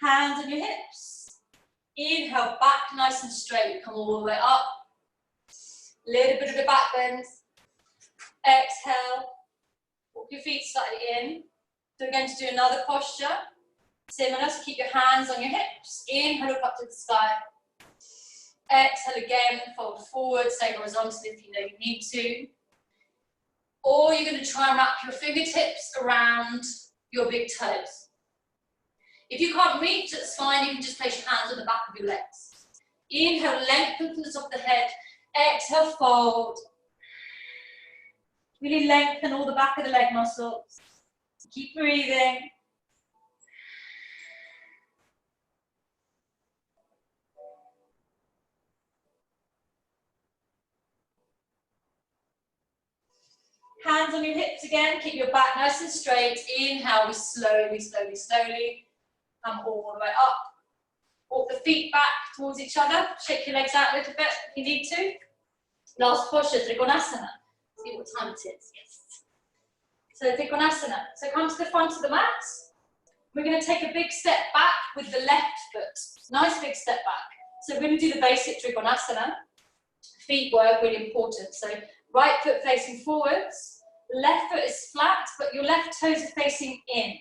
Hands on your hips. Inhale, back nice and straight. Come all the way up. Little bit of a back bend. Exhale. Walk your feet slightly in. So we're going to do another posture. Similar, so keep your hands on your hips. Inhale, look up to the sky. Exhale again, fold forward, stay horizontal if you know you need to. Or you're going to try and wrap your fingertips around your big toes. If you can't reach, that's fine, you can just place your hands on the back of your legs. Inhale, lengthen from the top of the head. Exhale, fold. Really lengthen all the back of the leg muscles. Keep breathing. Hands on your hips again, keep your back nice and straight. Inhale, we slowly come all the way up. Walk the feet back towards each other. Shake your legs out a little bit if you need to. Last posture, Trikonasana. See what time it is, yes. So Trikonasana. So come to the front of the mat. We're going to take a big step back with the left foot. Nice big step back. So we're going to do the basic Trikonasana. Feet work, really important. So right foot facing forwards. Left foot is flat, but your left toes are facing in.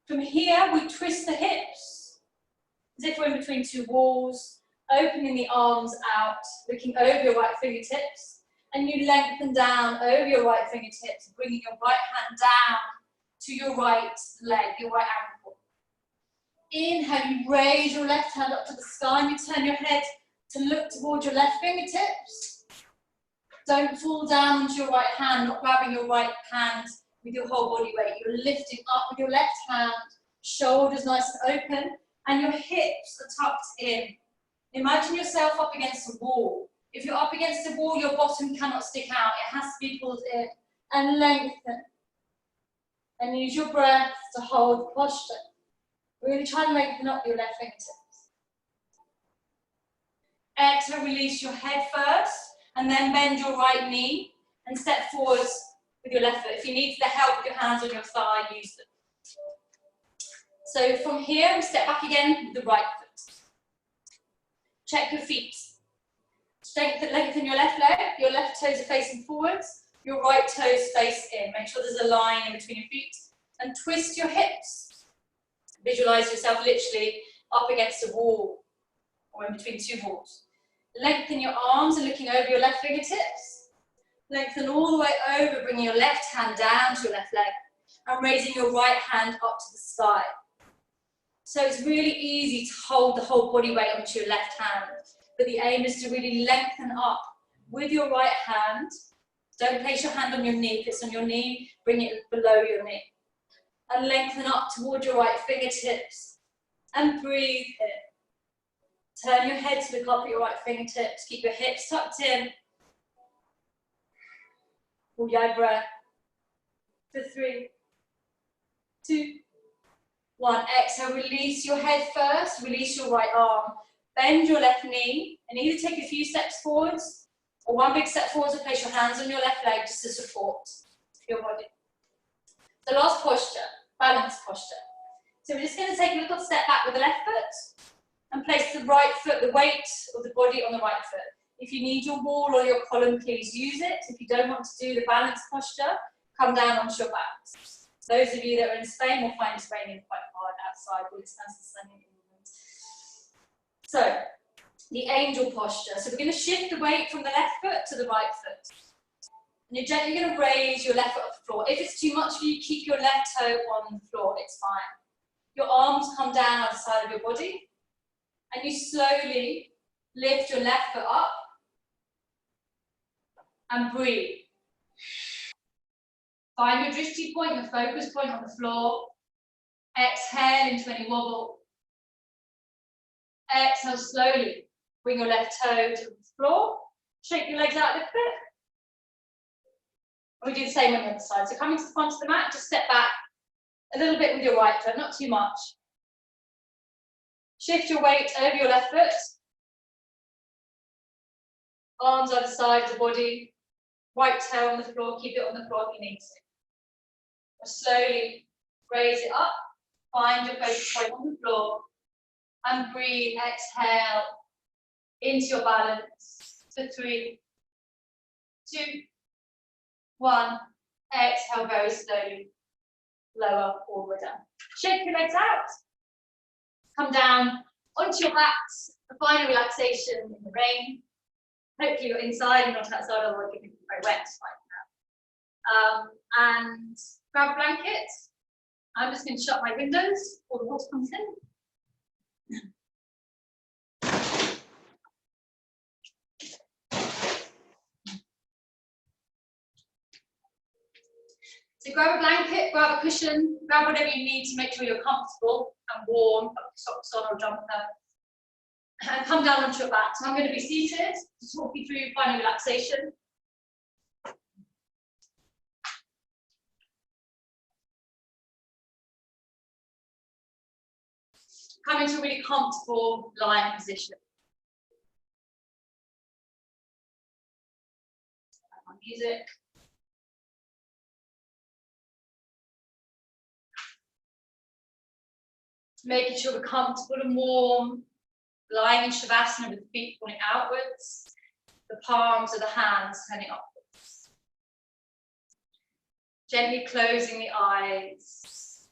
From here, we twist the hips, as if we're in between two walls, opening the arms out, looking over your right fingertips, and you lengthen down over your right fingertips, bringing your right hand down to your right leg, your right ankle. Inhale, you raise your left hand up to the sky, and you turn your head to look towards your left fingertips. Don't fall down onto your right hand, not grabbing your right hand with your whole body weight. You're lifting up with your left hand, shoulders nice and open, and your hips are tucked in. Imagine yourself up against a wall. If you're up against a wall, your bottom cannot stick out. It has to be pulled in. And lengthen. And use your breath to hold the posture. Really try and lengthen up your left fingertips. Exhale, release your head first, and then bend your right knee and step forwards with your left foot. If you need the help with your hands on your thigh, use them. So from here, we step back again with the right foot. Check your feet. Lengthen your left leg, your left toes are facing forwards, your right toes face in. Make sure there's a line in between your feet. And twist your hips. Visualize yourself literally up against a wall or in between two walls. Lengthen your arms and looking over your left fingertips. Lengthen all the way over, bringing your left hand down to your left leg and raising your right hand up to the sky. So it's really easy to hold the whole body weight onto your left hand. but the aim is to really lengthen up with your right hand. Don't place your hand on your knee. If it's on your knee, bring it below your knee. And lengthen up toward your right fingertips. And breathe in. Turn your head to look up at your right fingertips. Keep your hips tucked in. Hold your breath. For 3, 2, 1. Exhale, release your head first. Release your right arm. Bend your left knee and either take a few steps forwards or one big step forwards and place your hands on your left leg just to support your body. The last posture, balance posture. So we're just going to take a little step back with the left foot and place the right foot, the weight of the body on the right foot. If you need your wall or your column, please use it. If you don't want to do the balance posture, come down onto your backs. Those of you that are in Spain will find it's raining quite hard outside, but it's nice and sunny in England. So, the angel posture. So we're going to shift the weight from the left foot to the right foot. And you're gently going to raise your left foot off the floor. If it's too much for you, keep your left toe on the floor, it's fine. Your arms come down on the side of your body. And you slowly lift your left foot up. And breathe. Find your drishti point, your focus point on the floor. Exhale into any wobble. Exhale slowly. Bring your left toe to the floor. Shake your legs out a little bit. And we do the same on the other side. So coming to the front of the mat, just step back a little bit with your right foot, not too much. Shift your weight over your left foot. Arms either side of the body. Right toe on the floor, keep it on the floor if you need to. Or slowly raise it up. Find your focus point on the floor. And breathe, exhale into your balance. For 3, 2, 1. Exhale very slowly. Lower all the way down. Shake your legs out. Come down onto your backs. A final relaxation in the rain. Hopefully you're inside and not outside, otherwise it can be very wet right now. And grab a blanket. I'm just going to shut my windows before the water comes in. So grab a blanket, grab a cushion, grab whatever you need to make sure you're comfortable and warm, put socks on or jumper, and come down onto your back. So I'm going to be seated to talk you through your final relaxation. Come into a really comfortable lying position. Music. Making sure we're comfortable and warm, lying in Shavasana with the feet pointing outwards, the palms of the hands turning upwards. Gently closing the eyes,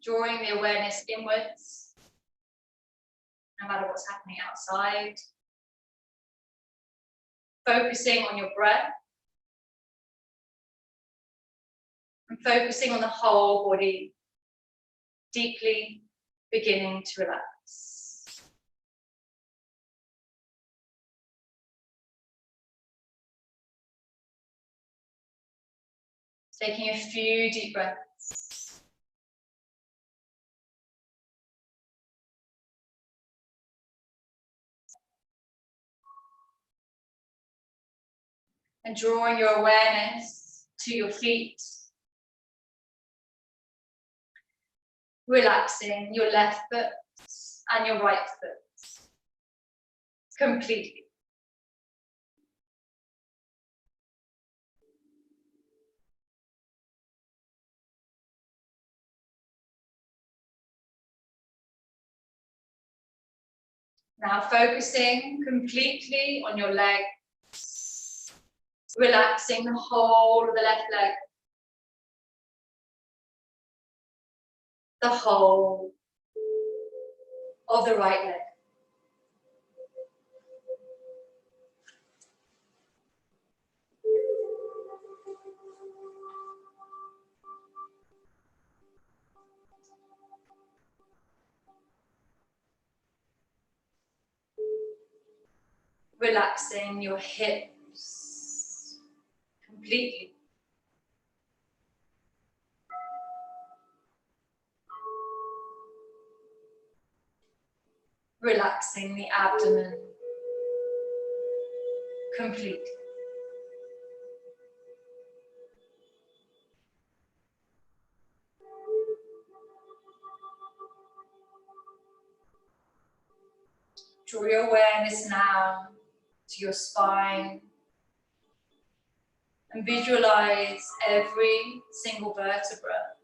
drawing the awareness inwards, no matter what's happening outside. Focusing on your breath. And focusing on the whole body, deeply beginning to relax. Taking a few deep breaths. And drawing your awareness to your feet. Relaxing your left foot and your right foot completely. Now focusing completely on your legs, relaxing the whole of the left leg. The whole of the right leg. relaxing your hips completely. Relaxing the abdomen completely. Draw your awareness now to your spine and visualize every single vertebra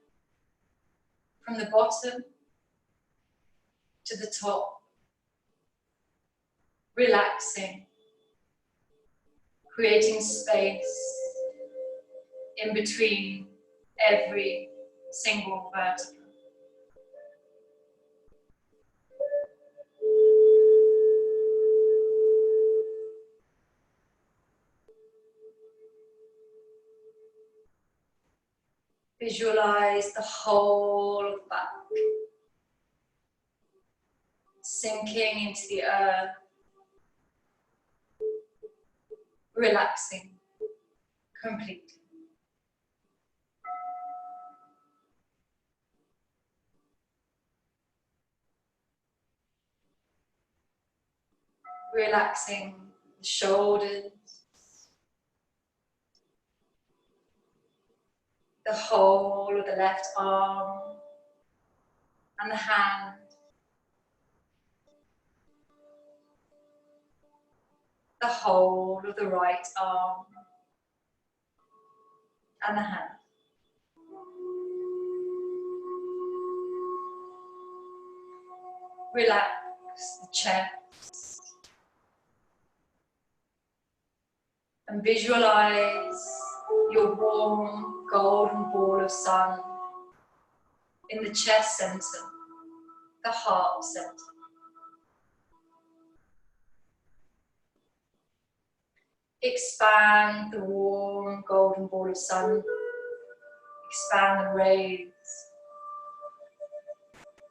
from the bottom to the top, relaxing, creating space in between every single vertebra. Visualize the whole of the back, sinking into the earth, relaxing completely. Relaxing the shoulders, the whole of the left arm and the hand, the whole of the right arm and the hand. Relax the chest and visualize your warm golden ball of sun in the chest center, the heart center. Expand the warm golden ball of sun, expand the rays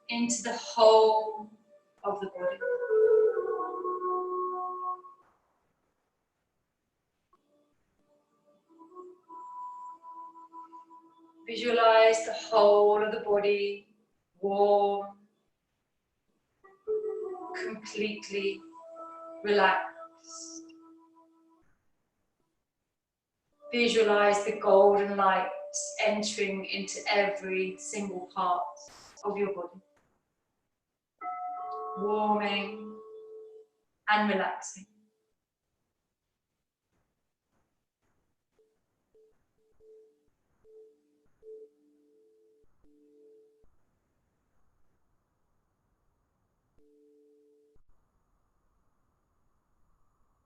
into the whole of the body. Visualize the whole of the body warm, completely relaxed. Visualize the golden light entering into every single part of your body, warming and relaxing.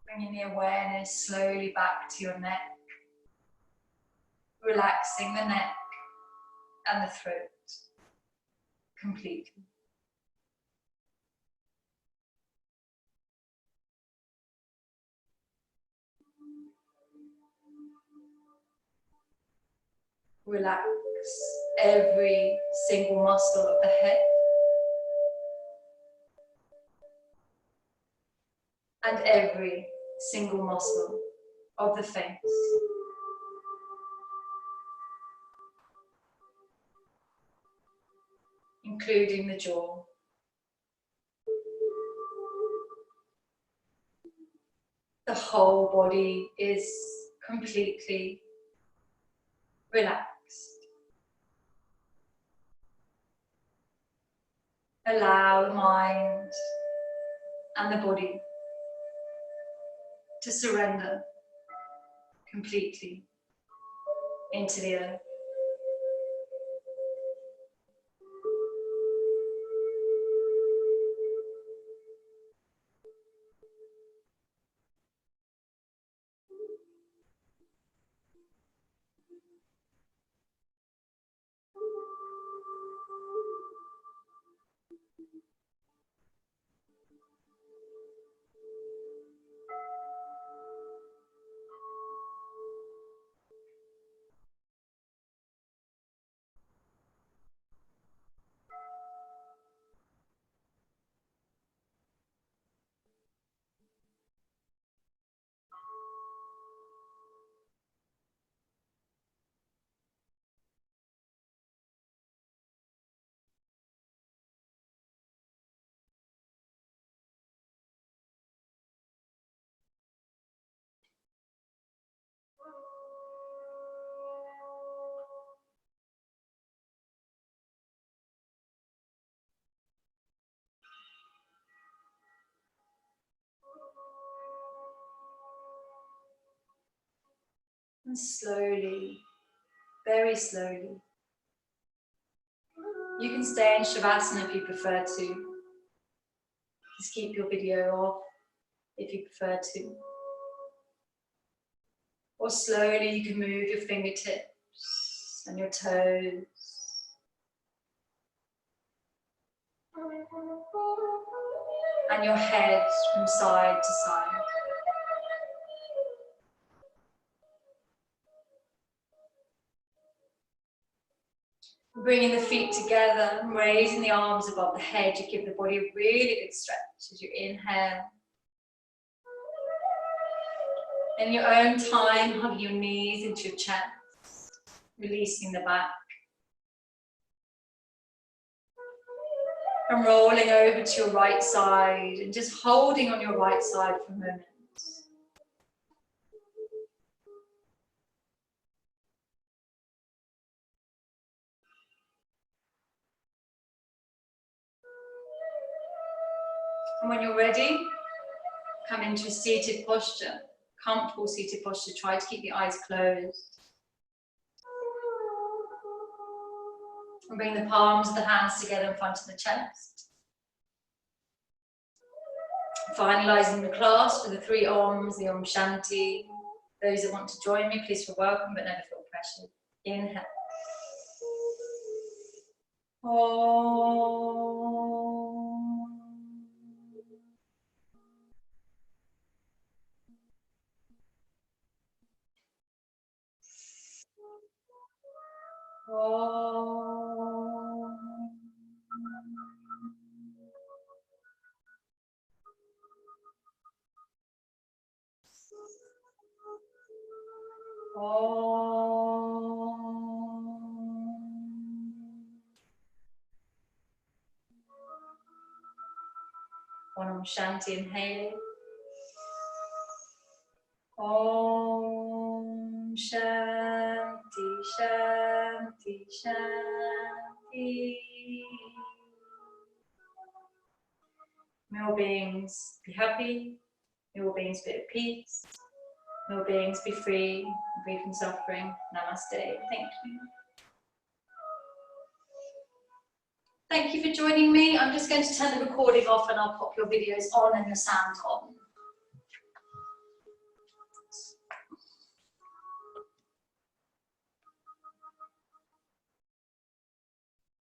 Bringing the awareness slowly back to your neck, relaxing the neck and the throat completely. Relax every single muscle of the head and every single muscle of the face. Including the jaw. The whole body is completely relaxed. Allow the mind and the body to surrender completely into the earth. And slowly, very slowly, you can stay in Shavasana if you prefer to. Just keep your video off if you prefer to. Or slowly you can move your fingertips and your toes. And your head from side to side. Bringing the feet together, raising the arms above the head, you give the body a really good stretch as you inhale. In your own time, hug your knees into your chest, releasing the back. And rolling over to your right side and just holding on your right side for a moment. And when you're ready, come into a seated posture, comfortable seated posture. Try to keep the eyes closed. And bring the palms of the hands together in front of the chest. Finalizing the class with the 3 Oms, the Om Shanti. Those that want to join me, please feel welcome, but never feel pressured. Inhale. Om. Om. Om Shanti, inhaling. Om Shanti, Shanti, Shanti. May all beings be happy, may all beings be at peace, may all beings be free from suffering. Namaste. Thank you. Thank you for joining me. I'm just going to turn the recording off and I'll pop your videos on and your sound on.